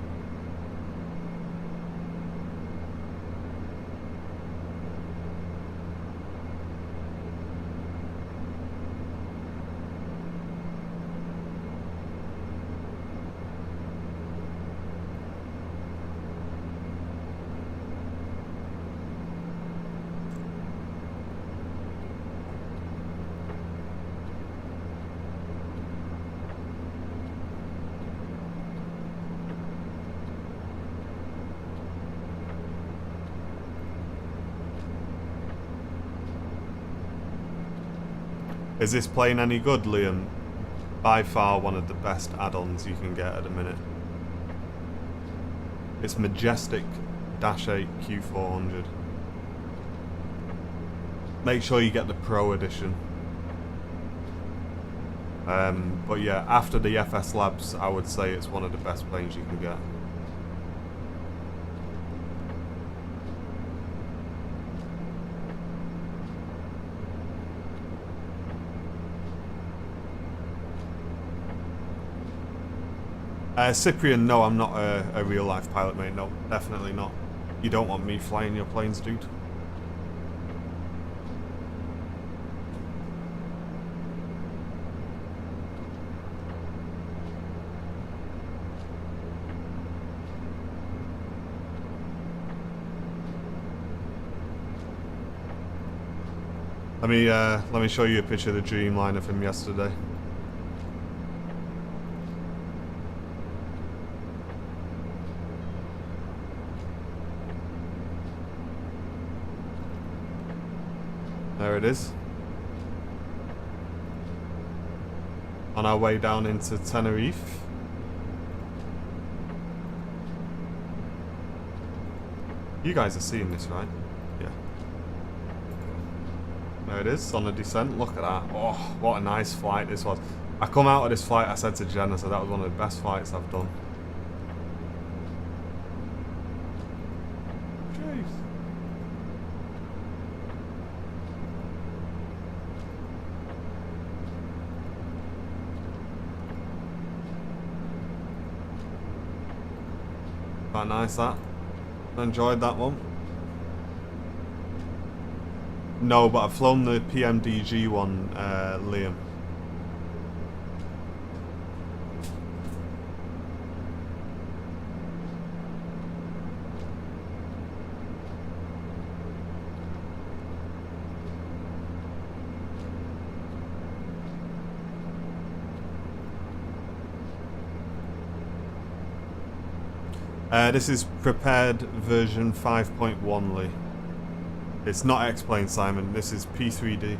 Is this plane any good, Liam? By far one of the best add-ons you can get at the minute. It's Majestic Dash 8 Q400. Make sure you get the Pro Edition. But yeah, after the FS Labs, I would say it's one of the best planes you can get. Cyprian, no, I'm not a real-life pilot, mate. No, definitely not. You don't want me flying your planes, dude. Let me show you a picture of the Dreamliner from yesterday. There it is. On our way down into Tenerife. You guys are seeing this, right? Yeah. There it is, on a descent. Look at that. Oh, what a nice flight this was. I come out of this flight, I said to Jen, I said that was one of the best flights I've done. Jeez. Quite nice that. I enjoyed that one. No, but I've flown the PMDG one, Liam. This is prepared version 5.1, Lee. It's not X-Plane, Simon. This is P3D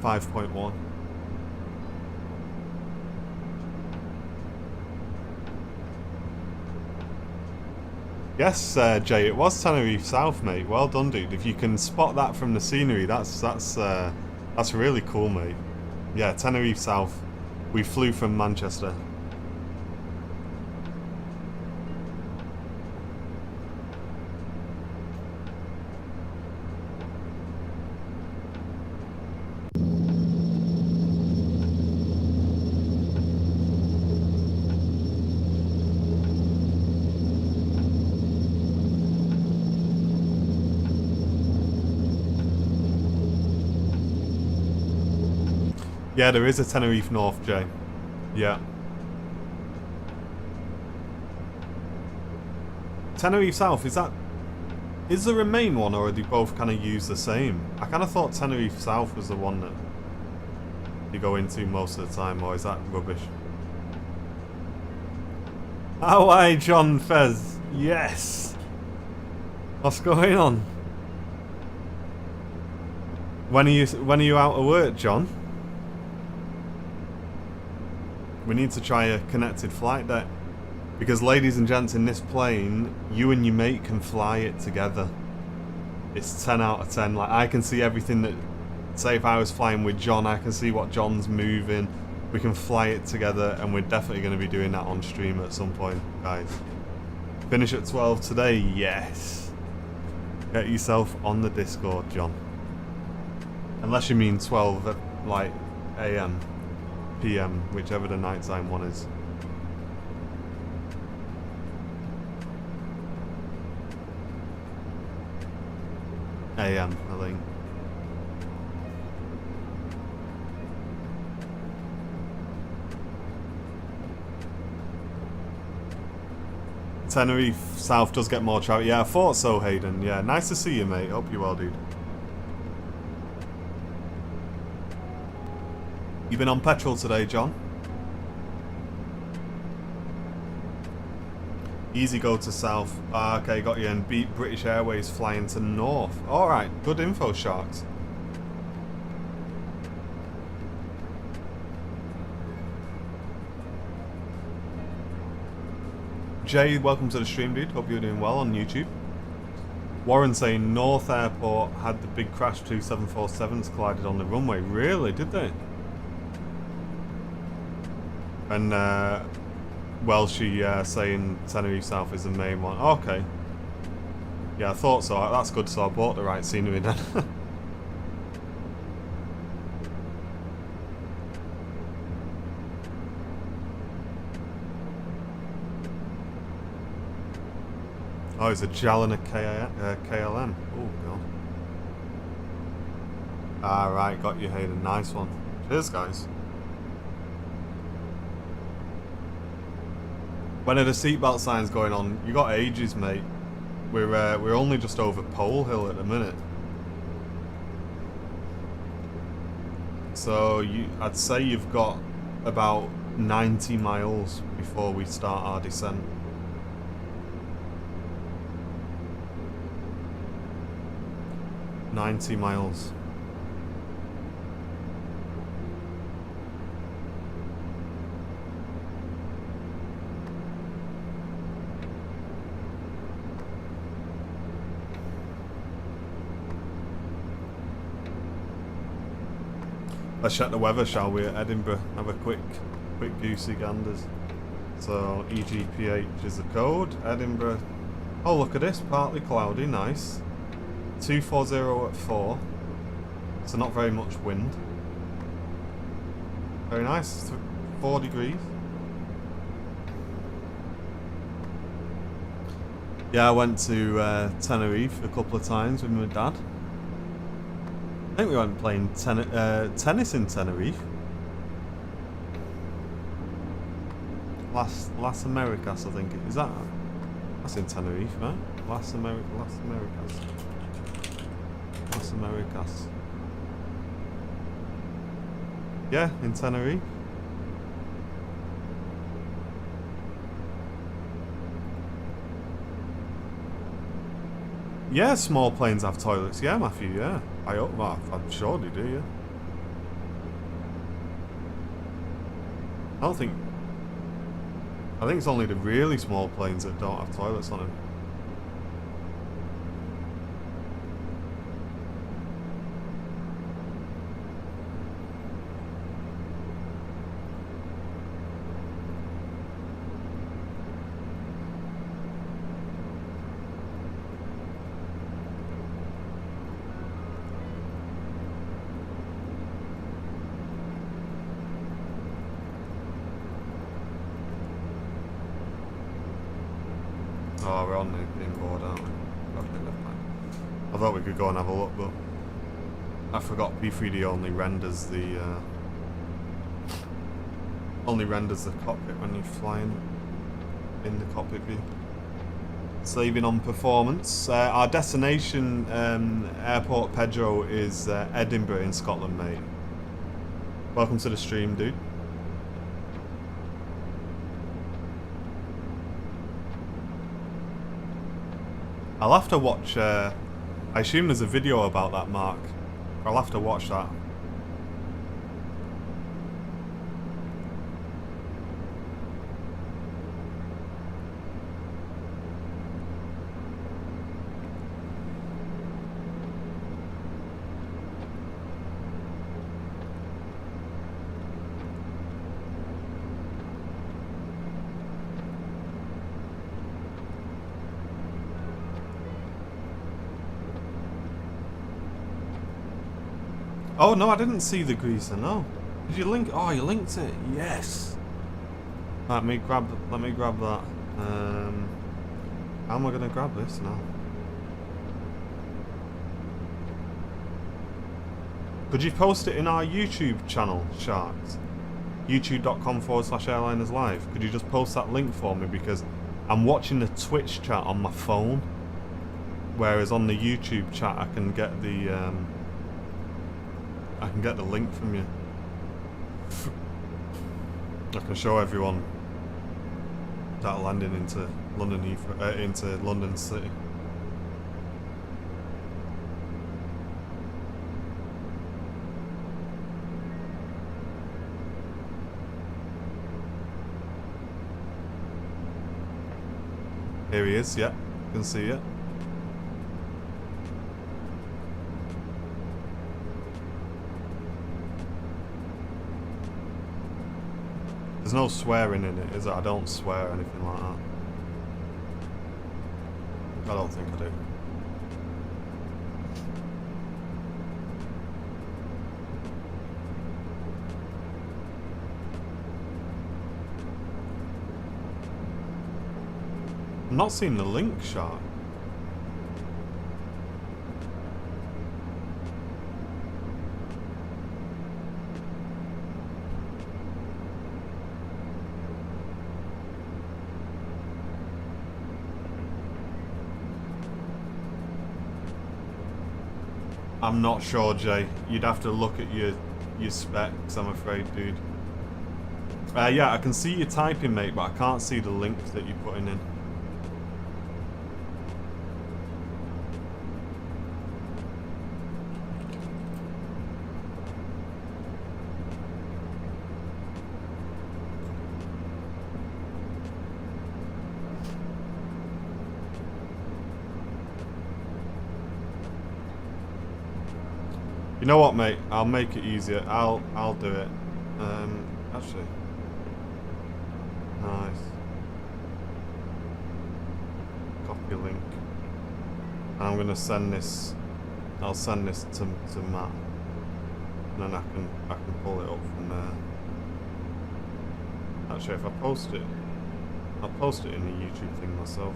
5.1. Yes, Jay, it was Tenerife South, mate. Well done, dude. If you can spot that from the scenery, that's really cool, mate. Yeah, Tenerife South. We flew from Manchester. Yeah, there is a Tenerife North, Jay. Yeah. Tenerife South, is there a main one, or are they both kind of use the same? I kind of thought Tenerife South was the one that you go into most of the time, or is that rubbish? How are you, John Fez? Yes. What's going on? When are you out of work, John? We need to try a connected flight deck. Because ladies and gents, in this plane, you and your mate can fly it together. It's 10 out of 10. Like, I can see everything that... Say if I was flying with John, I can see what John's moving. We can fly it together, and we're definitely going to be doing that on stream at some point, guys. Finish at 12 today? Yes. Get yourself on the Discord, John. Unless you mean 12, like, AM, PM, whichever the nighttime one is. AM, I think. Tenerife South does get more travel. Yeah, I thought so, Hayden. Yeah, nice to see you, mate. Hope you're well, dude. You been on petrol today, John? Easy go to South. Ah, okay, got you. And beat British Airways flying to North. Alright, good info, Sharks. Jay, welcome to the stream, dude. Hope you're doing well on YouTube. Warren saying North Airport had the big crash. 2 747s collided on the runway. Really? Did they? And Welshie saying Tenerife South is the main one. Okay. Yeah, I thought so. That's good. So I bought the right scenery then. Oh, it's a JAL and a KLM. Oh, God. Ah, right. Got you, Hayden. Nice one. Cheers, guys. When are the seatbelt signs going on? You got ages, mate. We're only just over Pole Hill at the minute. So I'd say you've got about 90 miles before we start our descent. $90 miles. Let's check the weather, shall we, at Edinburgh? Have a quick goosey ganders. So EGPH is the code. Edinburgh. Oh, look at this. Partly cloudy. Nice. 240 at 4. So not very much wind. Very nice. 4 degrees. Yeah, I went to Tenerife a couple of times with my dad. I think we went playing tennis in Tenerife. Las Americas, I think. Is that? That's in Tenerife, right? Las Americas. Las Americas. Yeah, in Tenerife. Yeah, small planes have toilets. Yeah, Matthew, yeah. I'm sure they do, yeah. I think it's only the really small planes that don't have toilets on them. Oh, we're on the inboard, aren't we? Okay, never mind. I thought we could go and have a look, but I forgot P3D only renders the cockpit when you're flying in the cockpit view. Saving on performance. Our destination airport, Pedro, is Edinburgh in Scotland, mate. Welcome to the stream, dude. I'll have to watch, I assume there's a video about that, Mark. I'll have to watch that. Oh no, I didn't see the greaser, no. Did you link? Oh, you linked it. Yes. Let me grab that. How am I gonna grab this now? Could you post it in our YouTube channel, Sharks? youtube.com/airliners live. Could you just post that link for me, because I'm watching the Twitch chat on my phone, whereas on the YouTube chat I can get the link from you. I can show everyone that landing into London Heathrow, into London City. Here he is. Yeah, you can see it. There's no swearing in it, is there? I don't swear or anything like that. I don't think I do. I'm not seeing the link, Shark. I'm not sure, Jay. You'd have to look at your specs, I'm afraid, dude. Yeah, I can see you typing, mate, but I can't see the link that you're putting in. You know what, mate? I'll make it easier. I'll do it. Actually, nice. Copy link. I'm gonna send this. I'll send this to Matt, and then I can pull it up from there. Actually, if I post it, I'll post it in the YouTube thing myself.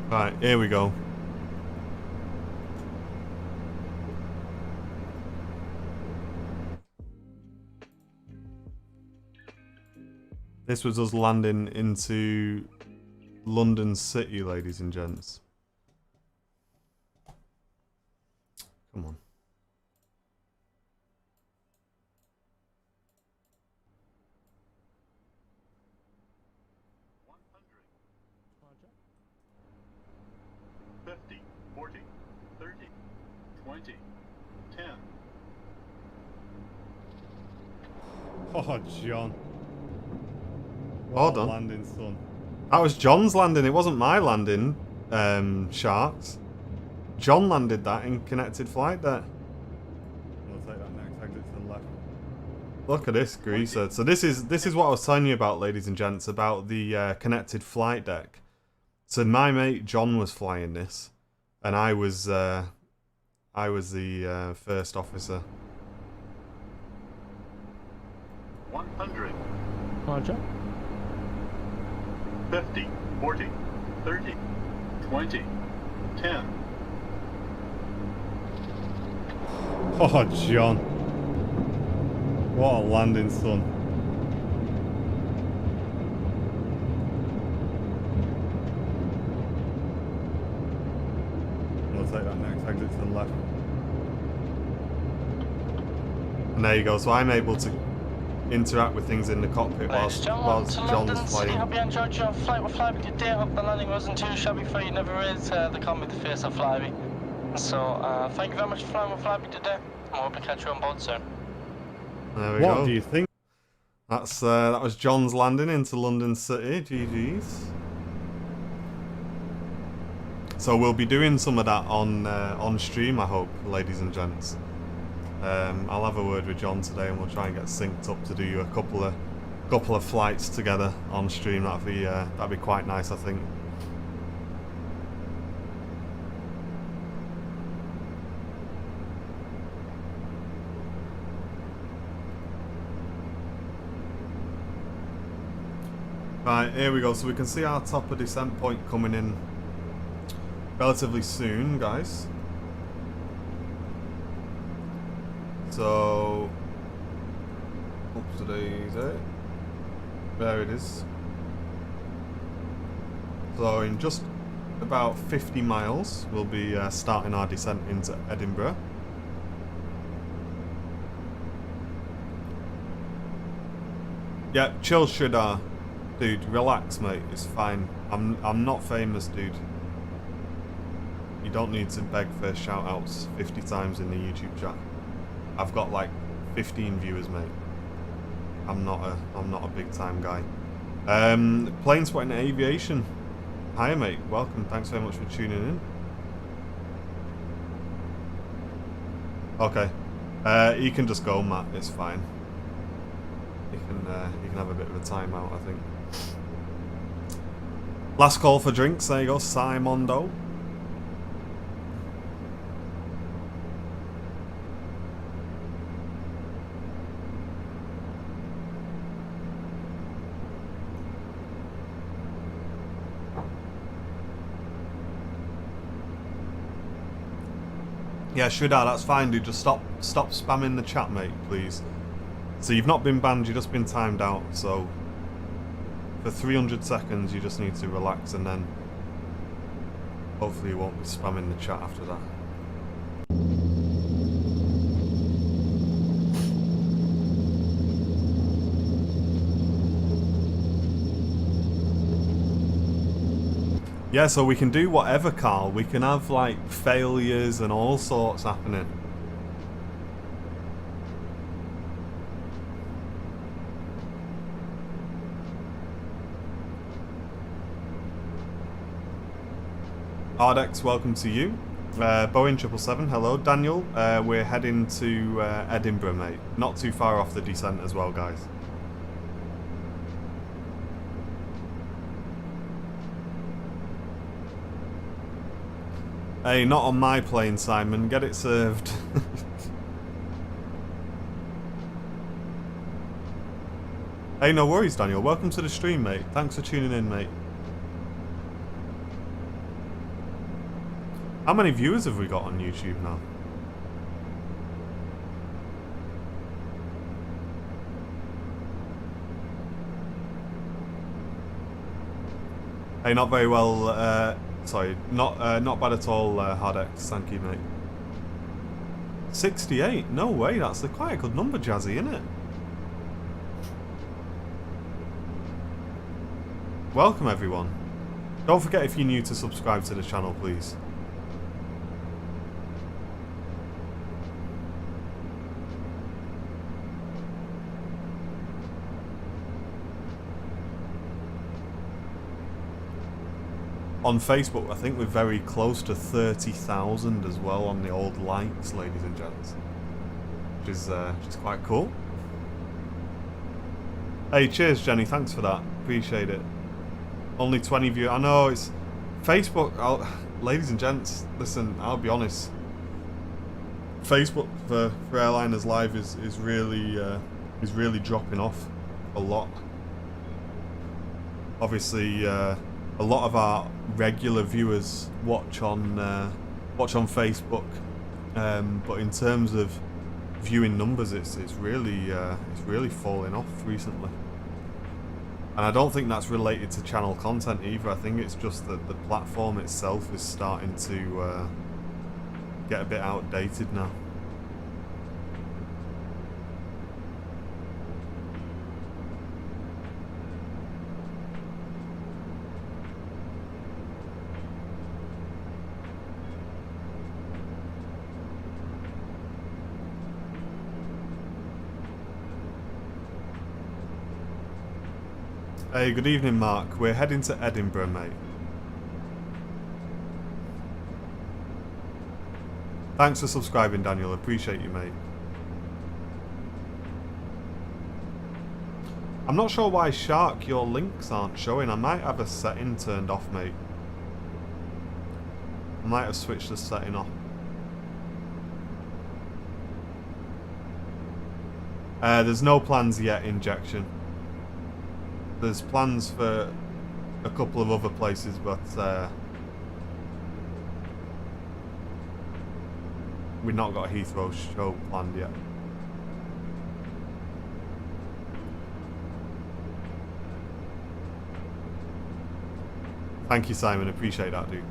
Right, here we go. This was us landing into London City, ladies and gents. Come on. Oh, John. Hold on. Landing, son. That was John's landing. It wasn't my landing, Sharks. John landed that in connected flight there. We'll take that next exit to the left. Look at this, greaser. So this is what I was telling you about, ladies and gents, about the connected flight deck. So my mate John was flying this, and I was the first officer. 100. Roger. 50, 40, 30, 20, 10. Oh, John. What a landing, son. We'll take that Bluetooth and left. And there you go, so I'm able to interact with things in the cockpit whilst John's flying. Hope you enjoyed your flight with Flyby today. Hope the landing wasn't too shabby for you. Never is. They call me the face of Flyby. So, thank you very much for flying with Flyby today. I hope to catch you on board soon. There we go. What do you think? That's that was John's landing into London City. GG's. So we'll be doing some of that on stream, I hope, ladies and gents. I'll have a word with John today, and we'll try and get synced up to do a couple of flights together on stream. That'd be quite nice, I think. Right, here we go. So we can see our top of descent point coming in relatively soon, guys. So, oops, today's it. There it is. So in just about 50 miles, we'll be starting our descent into Edinburgh. Yeah, chill, Shridar. Dude, relax, mate. It's fine. I'm not famous, dude. You don't need to beg for shout-outs 50 times in the YouTube chat. I've got like 15 viewers, mate. I'm not a big time guy. Plane Spotting Aviation. Hi, mate. Welcome. Thanks very much for tuning in. Okay. You can just go, Matt. It's fine. You can have a bit of a timeout, I think. Last call for drinks. There you go, Simondo. Yeah, Shridar, that's fine, dude. Just stop spamming the chat, mate, please. So you've not been banned, you've just been timed out, so for 300 seconds you just need to relax, and then hopefully you won't be spamming the chat after that. Yeah, so we can do whatever, Carl. We can have like failures and all sorts happening. Ardex, welcome to you. Boeing 777, hello. Daniel, we're heading to Edinburgh, mate. Not too far off the descent as well, guys. Hey, not on my plane, Simon. Get it served. Hey, no worries, Daniel. Welcome to the stream, mate. Thanks for tuning in, mate. How many viewers have we got on YouTube now? Hey, not very well, sorry, not bad at all, Hardex. Thank you, mate. 68? No way, that's quite a good number, Jazzy, isn't it? Welcome, everyone. Don't forget, if you're new, to subscribe to the channel, please. On Facebook, I think we're very close to 30,000 as well on the old likes, ladies and gents, which is quite cool. Hey, cheers, Jenny. Thanks for that. Appreciate it. Only 20 viewers. I know it's Facebook. Ladies and gents, listen. I'll be honest. Facebook for Airliners Live is really dropping off a lot. Obviously, a lot of our regular viewers watch on Facebook, but in terms of viewing numbers, it's really falling off recently. And I don't think that's related to channel content either. I think it's just that the platform itself is starting to get a bit outdated now. Hey, good evening, Mark. We're heading to Edinburgh, mate. Thanks for subscribing, Daniel. Appreciate you, mate. I'm not sure why, Shark, your links aren't showing. I might have a setting turned off, mate. I might have switched the setting off. There's no plans yet, Injection. There's plans for a couple of other places, but we've not got a Heathrow show planned yet. Thank you, Simon. Appreciate that, dude.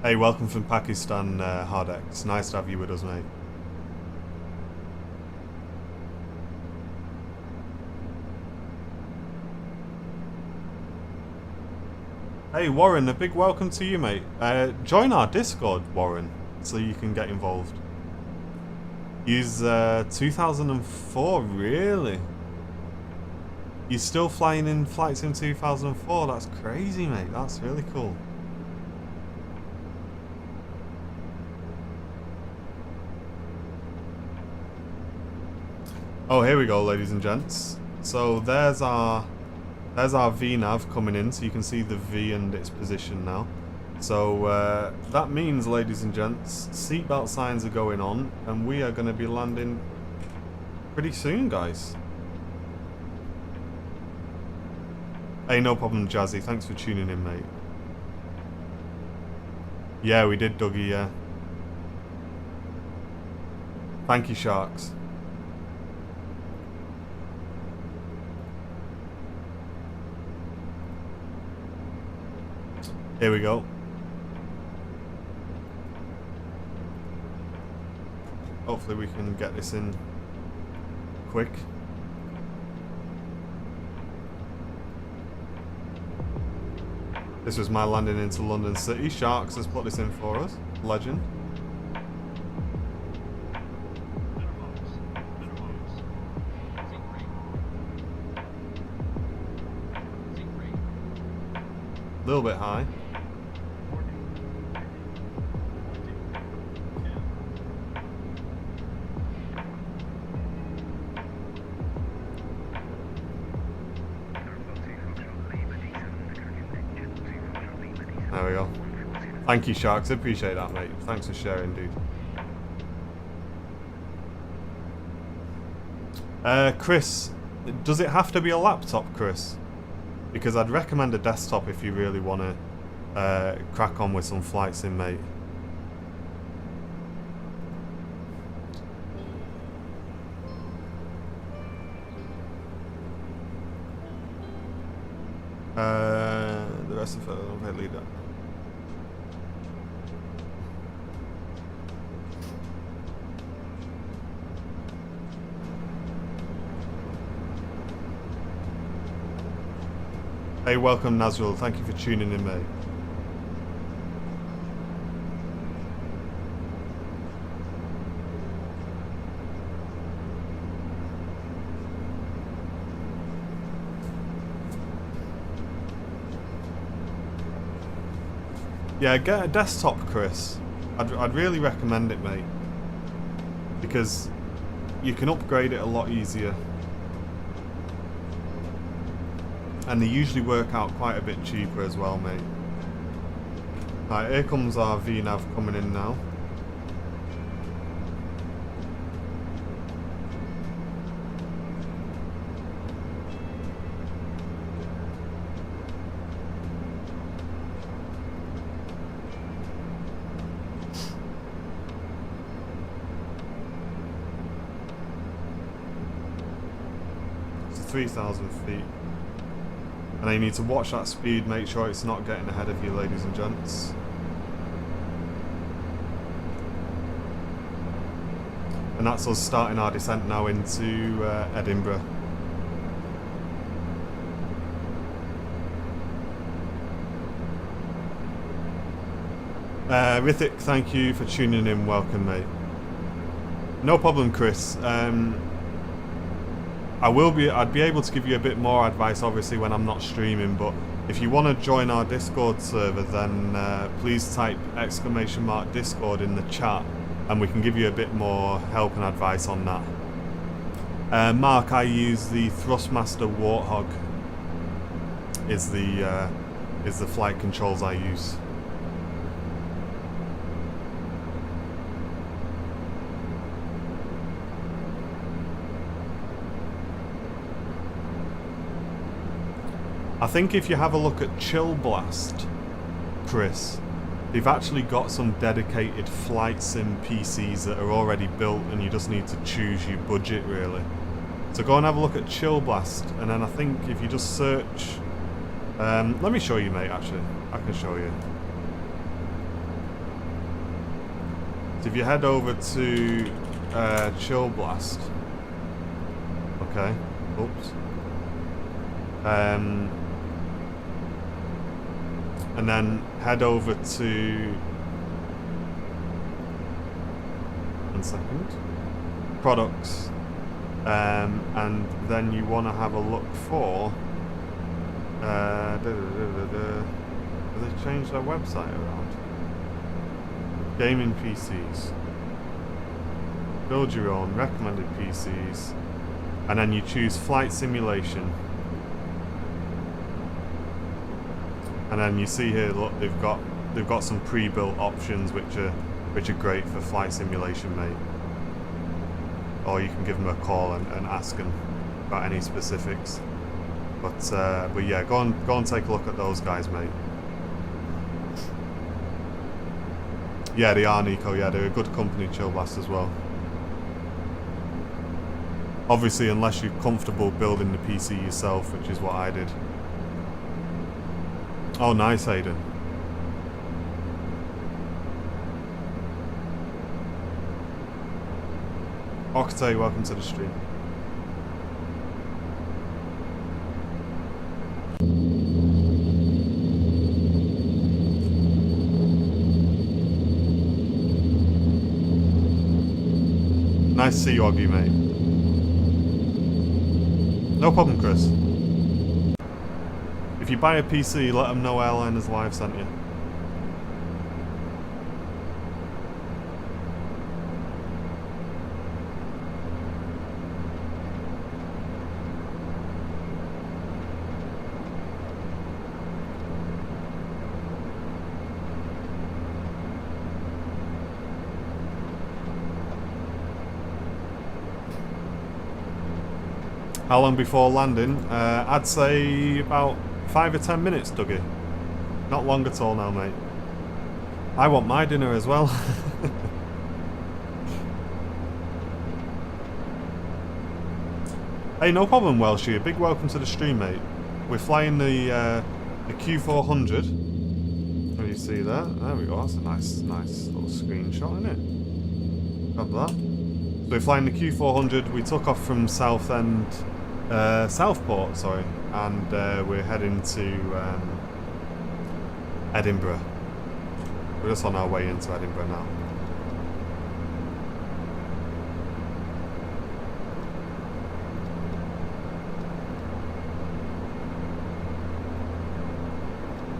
Hey, welcome from Pakistan, Hardex. Nice to have you with us, mate. Hey, Warren, a big welcome to you, mate. Join our Discord, Warren, so you can get involved. Use 2004, really? You're still flying in flights in 2004? That's crazy, mate. That's really cool. Oh, here we go, ladies and gents. So there's our VNav coming in, so you can see the V and its position now. So that means, ladies and gents, seatbelt signs are going on, and we are going to be landing pretty soon, guys. Hey, no problem, Jazzy. Thanks for tuning in, mate. Yeah, we did, Dougie, yeah. Thank you, Sharks. Here we go. Hopefully we can get this in quick. This was my landing into London City. Sharks has put this in for us. Legend. A little bit high. There we go. Thank you, Sharks. I appreciate that, mate. Thanks for sharing, dude. Chris, does it have to be a laptop, Chris? Because I'd recommend a desktop if you really want to crack on with some flight sim, mate. The rest of it, I'll leave that. Hey, welcome, Nazrul. Thank you for tuning in, mate. Yeah, get a desktop, Chris. I'd really recommend it, mate. Because you can upgrade it a lot easier. And they usually work out quite a bit cheaper as well, mate. Right, here comes our VNav coming in now. 3,000 feet. And then you need to watch that speed, make sure it's not getting ahead of you, ladies and gents. And that's us starting our descent now into Edinburgh. Rithik, thank you for tuning in. Welcome, mate. No problem, Chris. I'd be able to give you a bit more advice, obviously, when I'm not streaming. But if you want to join our Discord server, then please type !Discord in the chat, and we can give you a bit more help and advice on that. Mark, I use the Thrustmaster Warthog. Is the flight controls I use. I think if you have a look at Chill Blast, Chris, they've actually got some dedicated flight sim PCs that are already built, and you just need to choose your budget, really. So go and have a look at Chill Blast, and then I think if you just search... let me show you, mate, actually. I can show you. So if you head over to Chill Blast... Okay. Oops. And then head over to... One second. Products. And then you want to have a look for... Have they changed their website around? Gaming PCs. Build your own recommended PCs. And then you choose flight simulation. And then you see here, look, they've got some pre-built options which are great for flight simulation, mate. Or you can give them a call and ask them about any specifics. But yeah, go and take a look at those guys, mate. Yeah, they are, Nico. Yeah, they're a good company, Chill Blast as well. Obviously, unless you're comfortable building the PC yourself, which is what I did. Oh, nice, Aiden. Octay, welcome to the stream. Nice to see you, Oggy, mate. No problem, Chris. If you buy a PC, let them know Airliners Live sent you. How long before landing? I'd say about 5 or 10 minutes, Dougie. Not long at all now, mate. I want my dinner as well. Hey, no problem, Welshie. Big welcome to the stream, mate. We're flying the Q400. Can you see that? There we go. That's a nice little screenshot, isn't it? Got that. So we're flying the Q400. We took off from Southport, sorry, and we're heading to Edinburgh. We're just on our way into Edinburgh now.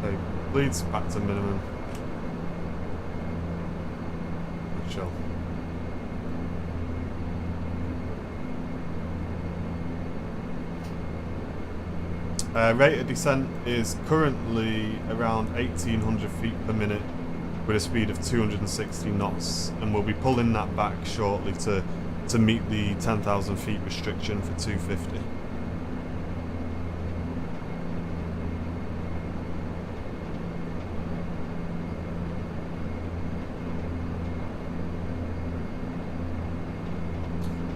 Okay, bleeds back to minimum. Chill. Rate of descent is currently around 1,800 feet per minute with a speed of 260 knots, and we'll be pulling that back shortly to meet the 10,000 feet restriction for 250.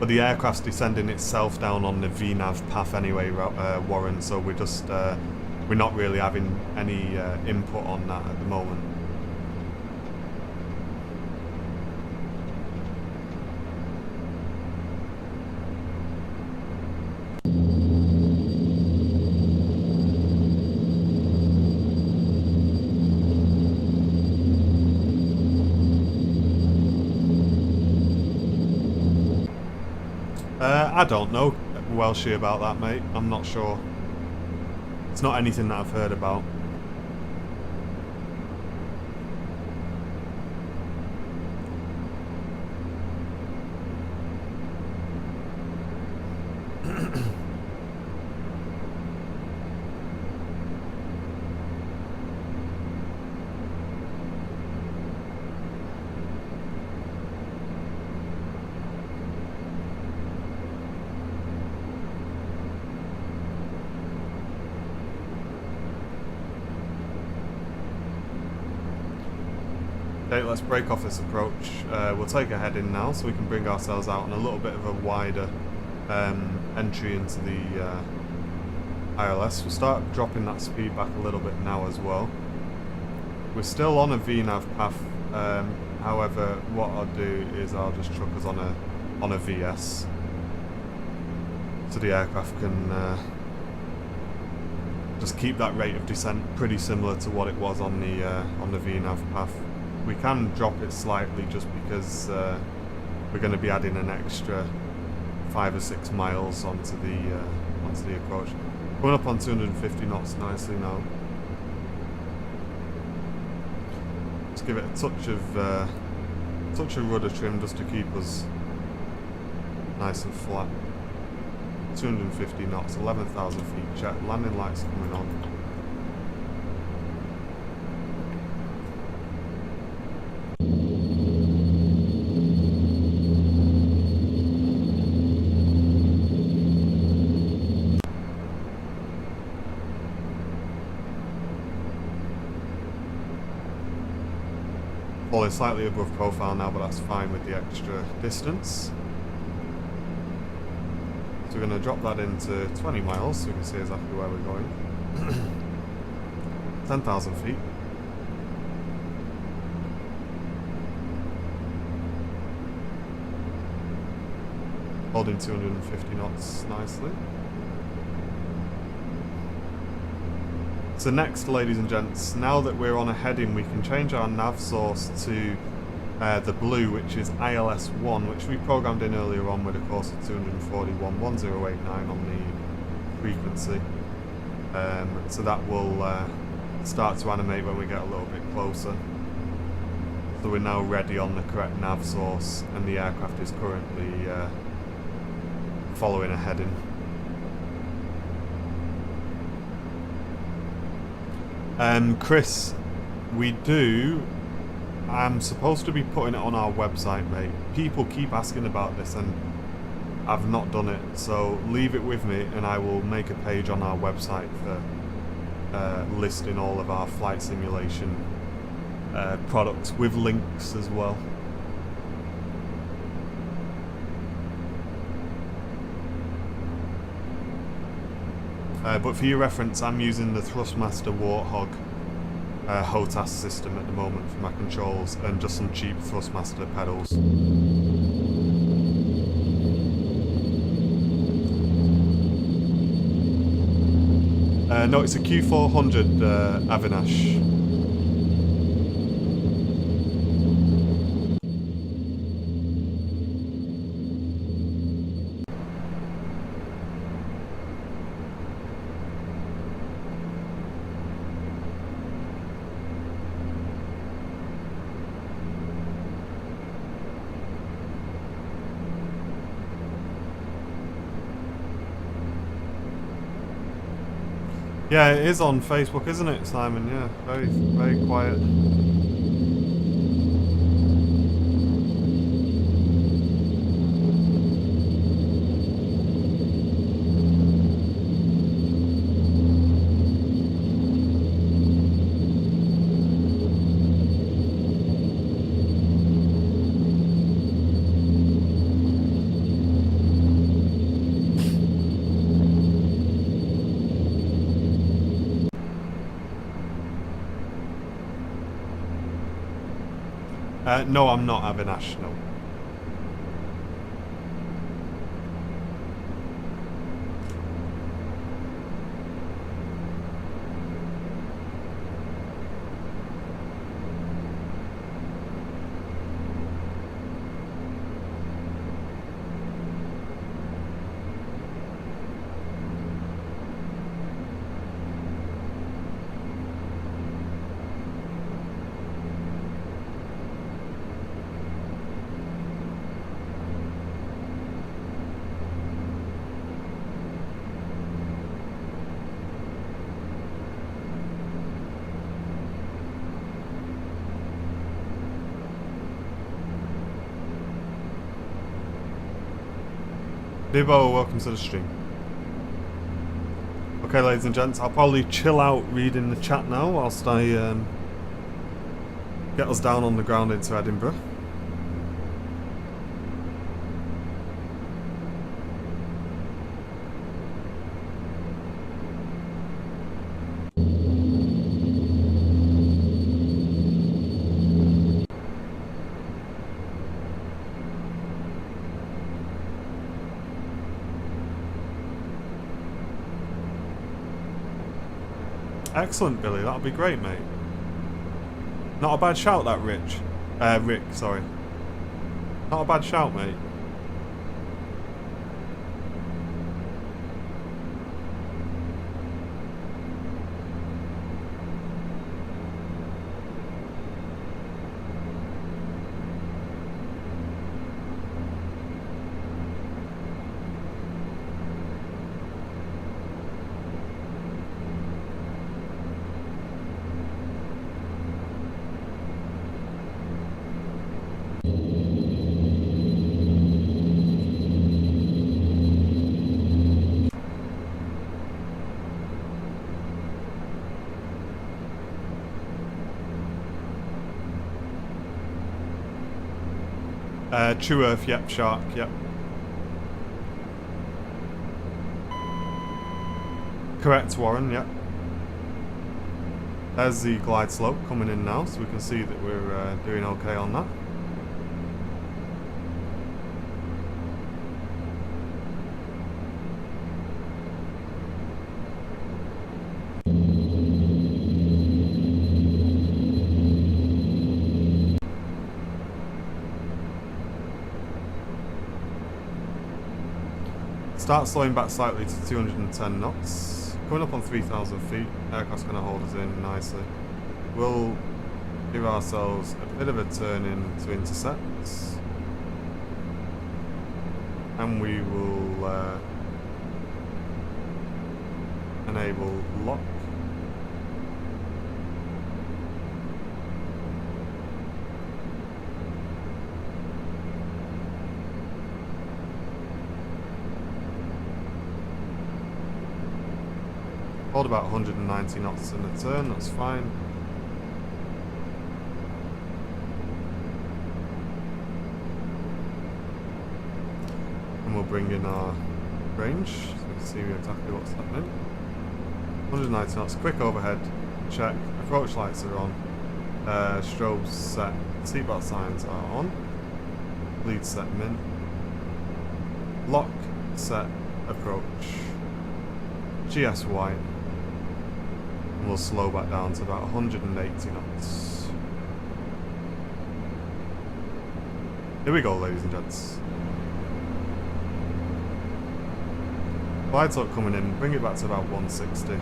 But the aircraft's descending itself down on the VNAV path anyway, Warren, so we're just, we're not really having any input on that at the moment. I don't know Welshie about that, mate. I'm not sure. It's not anything that I've heard about. Okay, let's break off this approach. We'll take a head in now so we can bring ourselves out on a little bit of a wider entry into the ILS. We'll start dropping that speed back a little bit now as well. We're still on a VNAV path, however what I'll do is I'll just chuck us on a VS so the aircraft can just keep that rate of descent pretty similar to what it was on the VNAV path. We can drop it slightly just because we're going to be adding an extra 5 or 6 miles onto the approach. Coming up on 250 knots nicely now. Let's give it a touch of rudder trim just to keep us nice and flat. 250 knots, 11,000 feet check. Landing lights coming on. Falling slightly above profile now, but that's fine with the extra distance. So we're going to drop that into 20 miles so we can see exactly where we're going. 10,000 feet. Holding 250 knots nicely. So next, ladies and gents, now that we're on a heading, we can change our nav source to the blue, which is ILS1, which we programmed in earlier on with a course of 241, 1089 on the frequency. So that will start to animate when we get a little bit closer. So we're now ready on the correct nav source, and the aircraft is currently following a heading. Chris, I'm supposed to be putting it on our website, mate. People keep asking about this and I've not done it, so leave it with me and I will make a page on our website for listing all of our flight simulation products with links as well. But for your reference, I'm using the Thrustmaster Warthog HOTAS system at the moment for my controls, and just some cheap Thrustmaster pedals. No, it's a Q400 Avinash. Yeah, it is on Facebook, isn't it, Simon? Yeah, very, very quiet. No, I'm not having national. Debo, welcome to the stream. Okay, ladies and gents, I'll probably chill out reading the chat now whilst I get us down on the ground into Edinburgh. Excellent, Billy. That'll be great, mate. Not a bad shout, that Rick, sorry. Not a bad shout, mate. True Earth, yep, Shark, yep. Correct, Warren, yep. There's the glide slope coming in now, so we can see that we're doing okay on that. Start slowing back slightly to 210 knots. Coming up on 3,000 feet. Aircraft's going to hold us in nicely. We'll give ourselves a bit of a turn in to intercept. And we will enable lock. Hold about 190 knots in the turn, that's fine. And we'll bring in our range, so we can see exactly what's happening. 190 knots, quick overhead, check, approach lights are on, strobes set, seatbelt signs are on, lead set min, lock, set, approach, GS white. We'll slow back down to about 180 knots. Here we go, ladies and gents. Glide slope coming in, bring it back to about 160.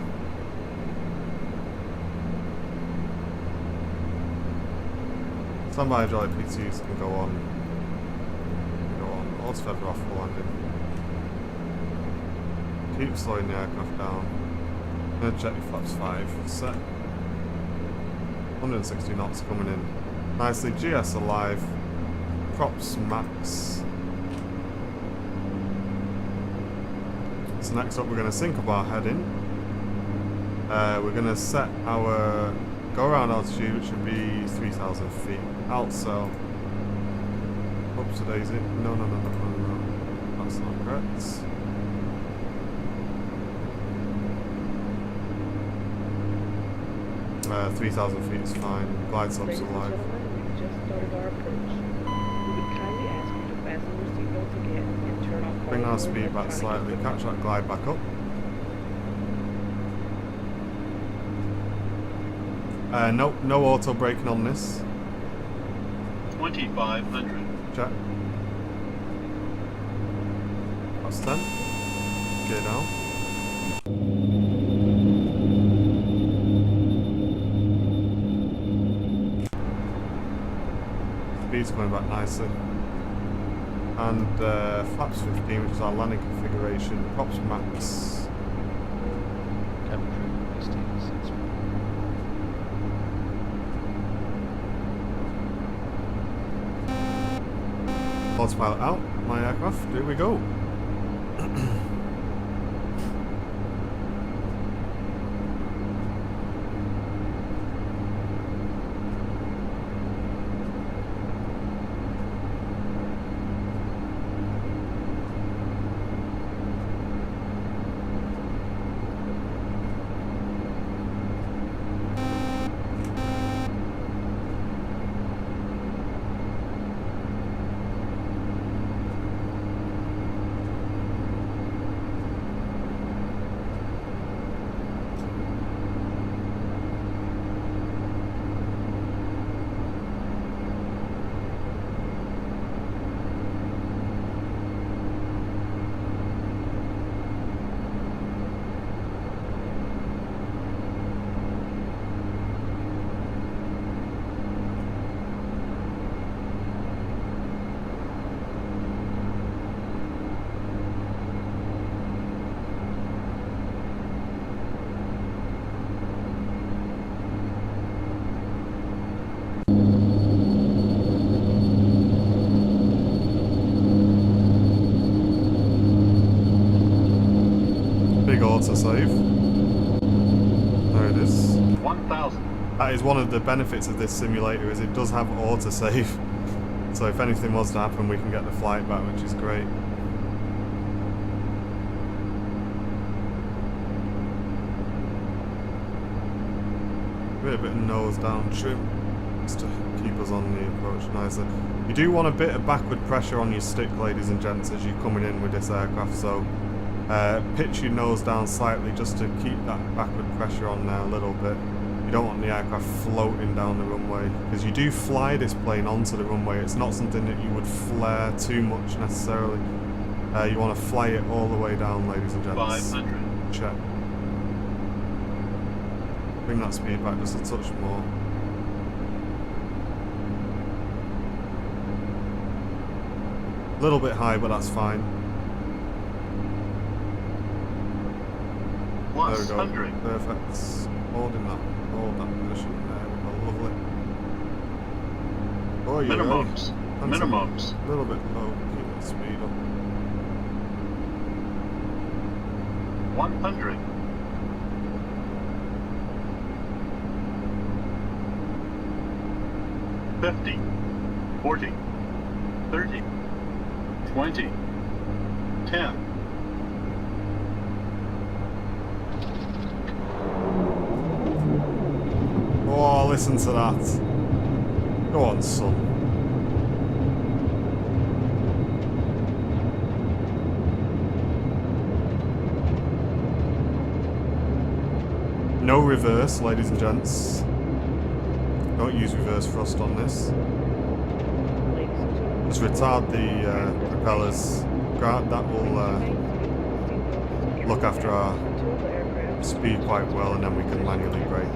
Standby hydraulic P2s can go on. All feather off for landing. Keep slowing the aircraft down. I'm going to check the flaps 5 set. 160 knots coming in. Nicely, GS alive. Props max. So next up we're going to sync up our heading. We're going to set our go around altitude, which would be 3,000 feet. Outcel. Oops, a daisy. No. That's not correct. 3,000 feet is fine. Glide slope's alive. just started our approach. We would kindly ask you to fasten your seatbelts again and turn off all Bring our your speed back electronic slightly. equipment. Catch that glide back up. No auto braking on this. 2,500. Check. That's 10. Get down. Speed's coming back nicely. And flaps 15, which is our landing configuration. Props max. Cabin crew, please take the seats. Autopilot out. My aircraft. Here we go. Autosave. There it is. 1,000. That is one of the benefits of this simulator, is it does have autosave. So if anything was to happen, we can get the flight back, which is great. Give it a bit of nose down trim, just to keep us on the approach nicer. You do want a bit of backward pressure on your stick, ladies and gents, as you're coming in with this aircraft, so pitch your nose down slightly just to keep that backward pressure on there a little bit. You don't want the aircraft floating down the runway, because you do fly this plane onto the runway. It's not something that you would flare too much necessarily. You want to fly it all the way down, ladies and gents. 500. Check. Bring that speed back just a touch more. A little bit high, but that's fine. There we Plus go. 100. Perfect. Holding that. Hold that position. There we go. Lovely. Oh, yeah. Minimums. Minimums. A little bit low. Keep the speed up. 100. 50. 40. 30. 20. 10. Oh, listen to that. Go on, son. No reverse, ladies and gents. Don't use reverse thrust on this. Ladies and gentlemen, Just retard the propellers. That will look after our speed quite well, and then we can manually brake.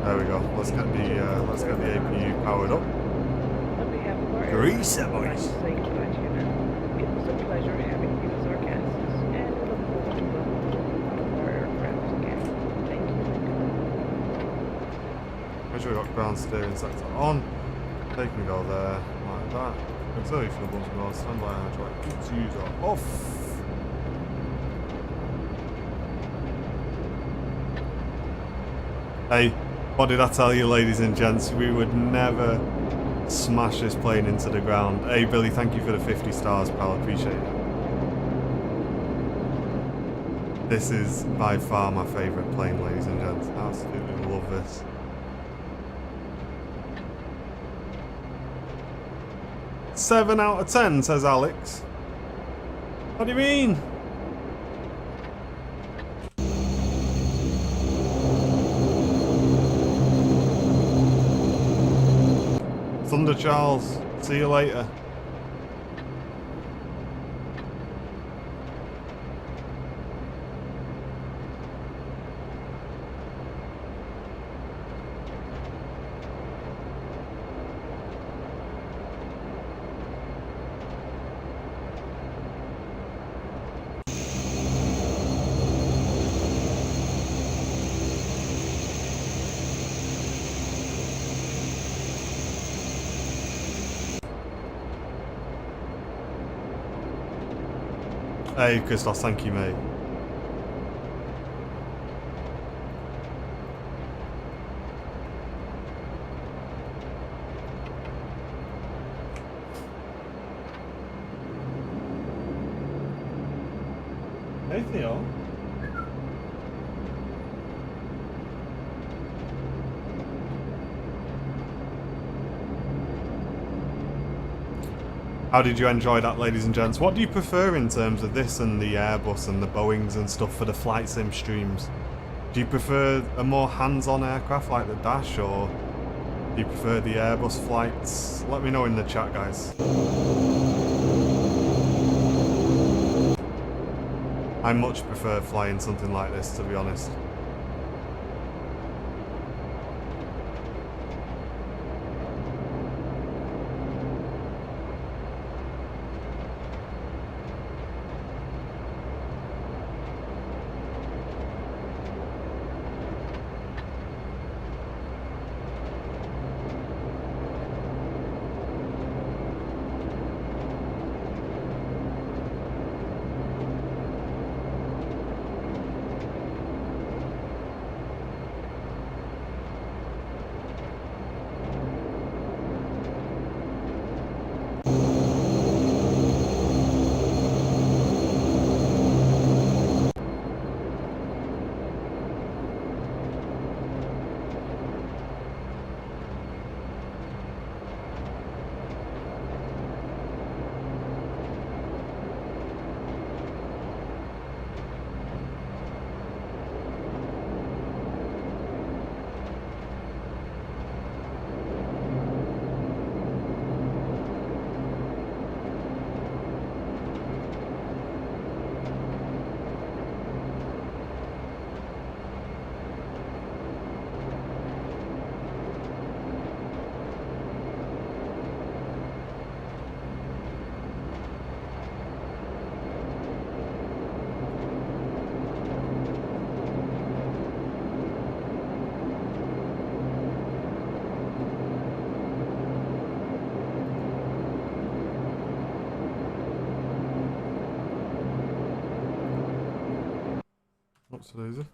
There we go. Let's get the APU powered up. On behalf of our Grease airline, it, I'd like to boys. say goodbye to you now. It was a pleasure having you as our guests, and we look forward to welcoming you on our aircraft again. Thank you and goodbye. Make sure we got ground steering sector on. They can go there, like that. Auxiliary fuel pumps go on. Standby hydraulic fuse are off. Hey, what did I tell you, ladies and gents? We would never smash this plane into the ground. Hey, Billy, thank you for the 50 stars, pal. I appreciate it. This is by far my favourite plane, ladies and gents. Absolutely love this. 7 out of 10, says Alex. What do you mean? Thunder Charles, see you later. Hey, Christos, thank you, mate. Hey, Theo. How did you enjoy that, ladies and gents? What do you prefer in terms of this and the Airbus and the Boeings and stuff for the flight sim streams? Do you prefer a more hands-on aircraft like the Dash, or do you prefer the Airbus flights? Let me know in the chat, guys. I much prefer flying something like this, to be honest. What's the laser?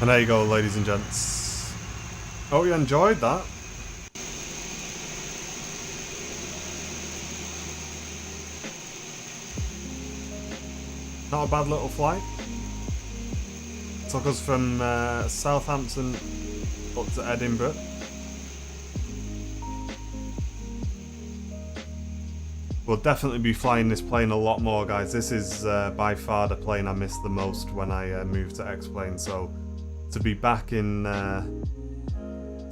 And there you go, ladies and gents. Hope you enjoyed that. Not a bad little flight. Took us from Southampton up to Edinburgh. We'll definitely be flying this plane a lot more, guys. This is by far the plane I missed the most when I moved to X-Plane. So to be back in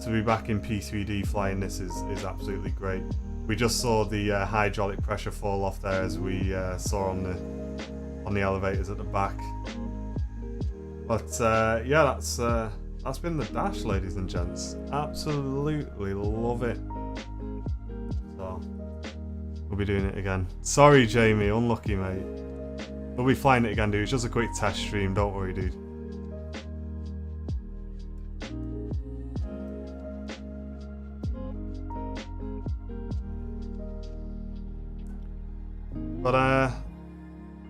P3D flying this is absolutely great. We just saw the hydraulic pressure fall off there, as we saw on the elevators at the back. But yeah, that's been the dash, ladies and gents. Absolutely love it. So we'll be doing it again. Sorry, Jamie, unlucky, mate. We'll be flying it again, dude. It's just a quick test stream. Don't worry, dude. But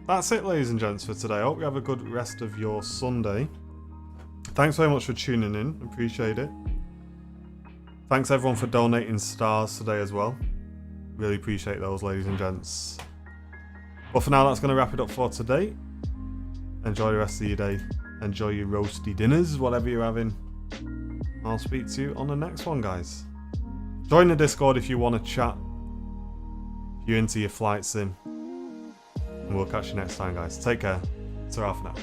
that's it, ladies and gents, for today. I hope you have a good rest of your Sunday. Thanks very much for tuning in. Appreciate it. Thanks everyone for donating stars today as well. Really appreciate those, ladies and gents. But for now, that's going to wrap it up for today. Enjoy the rest of your day. Enjoy your roasty dinners, whatever you're having. I'll speak to you on the next one, guys. Join the Discord if you want to chat. If you're into your flight sim. And we'll catch you next time, guys. Take care. Ta-ra for now.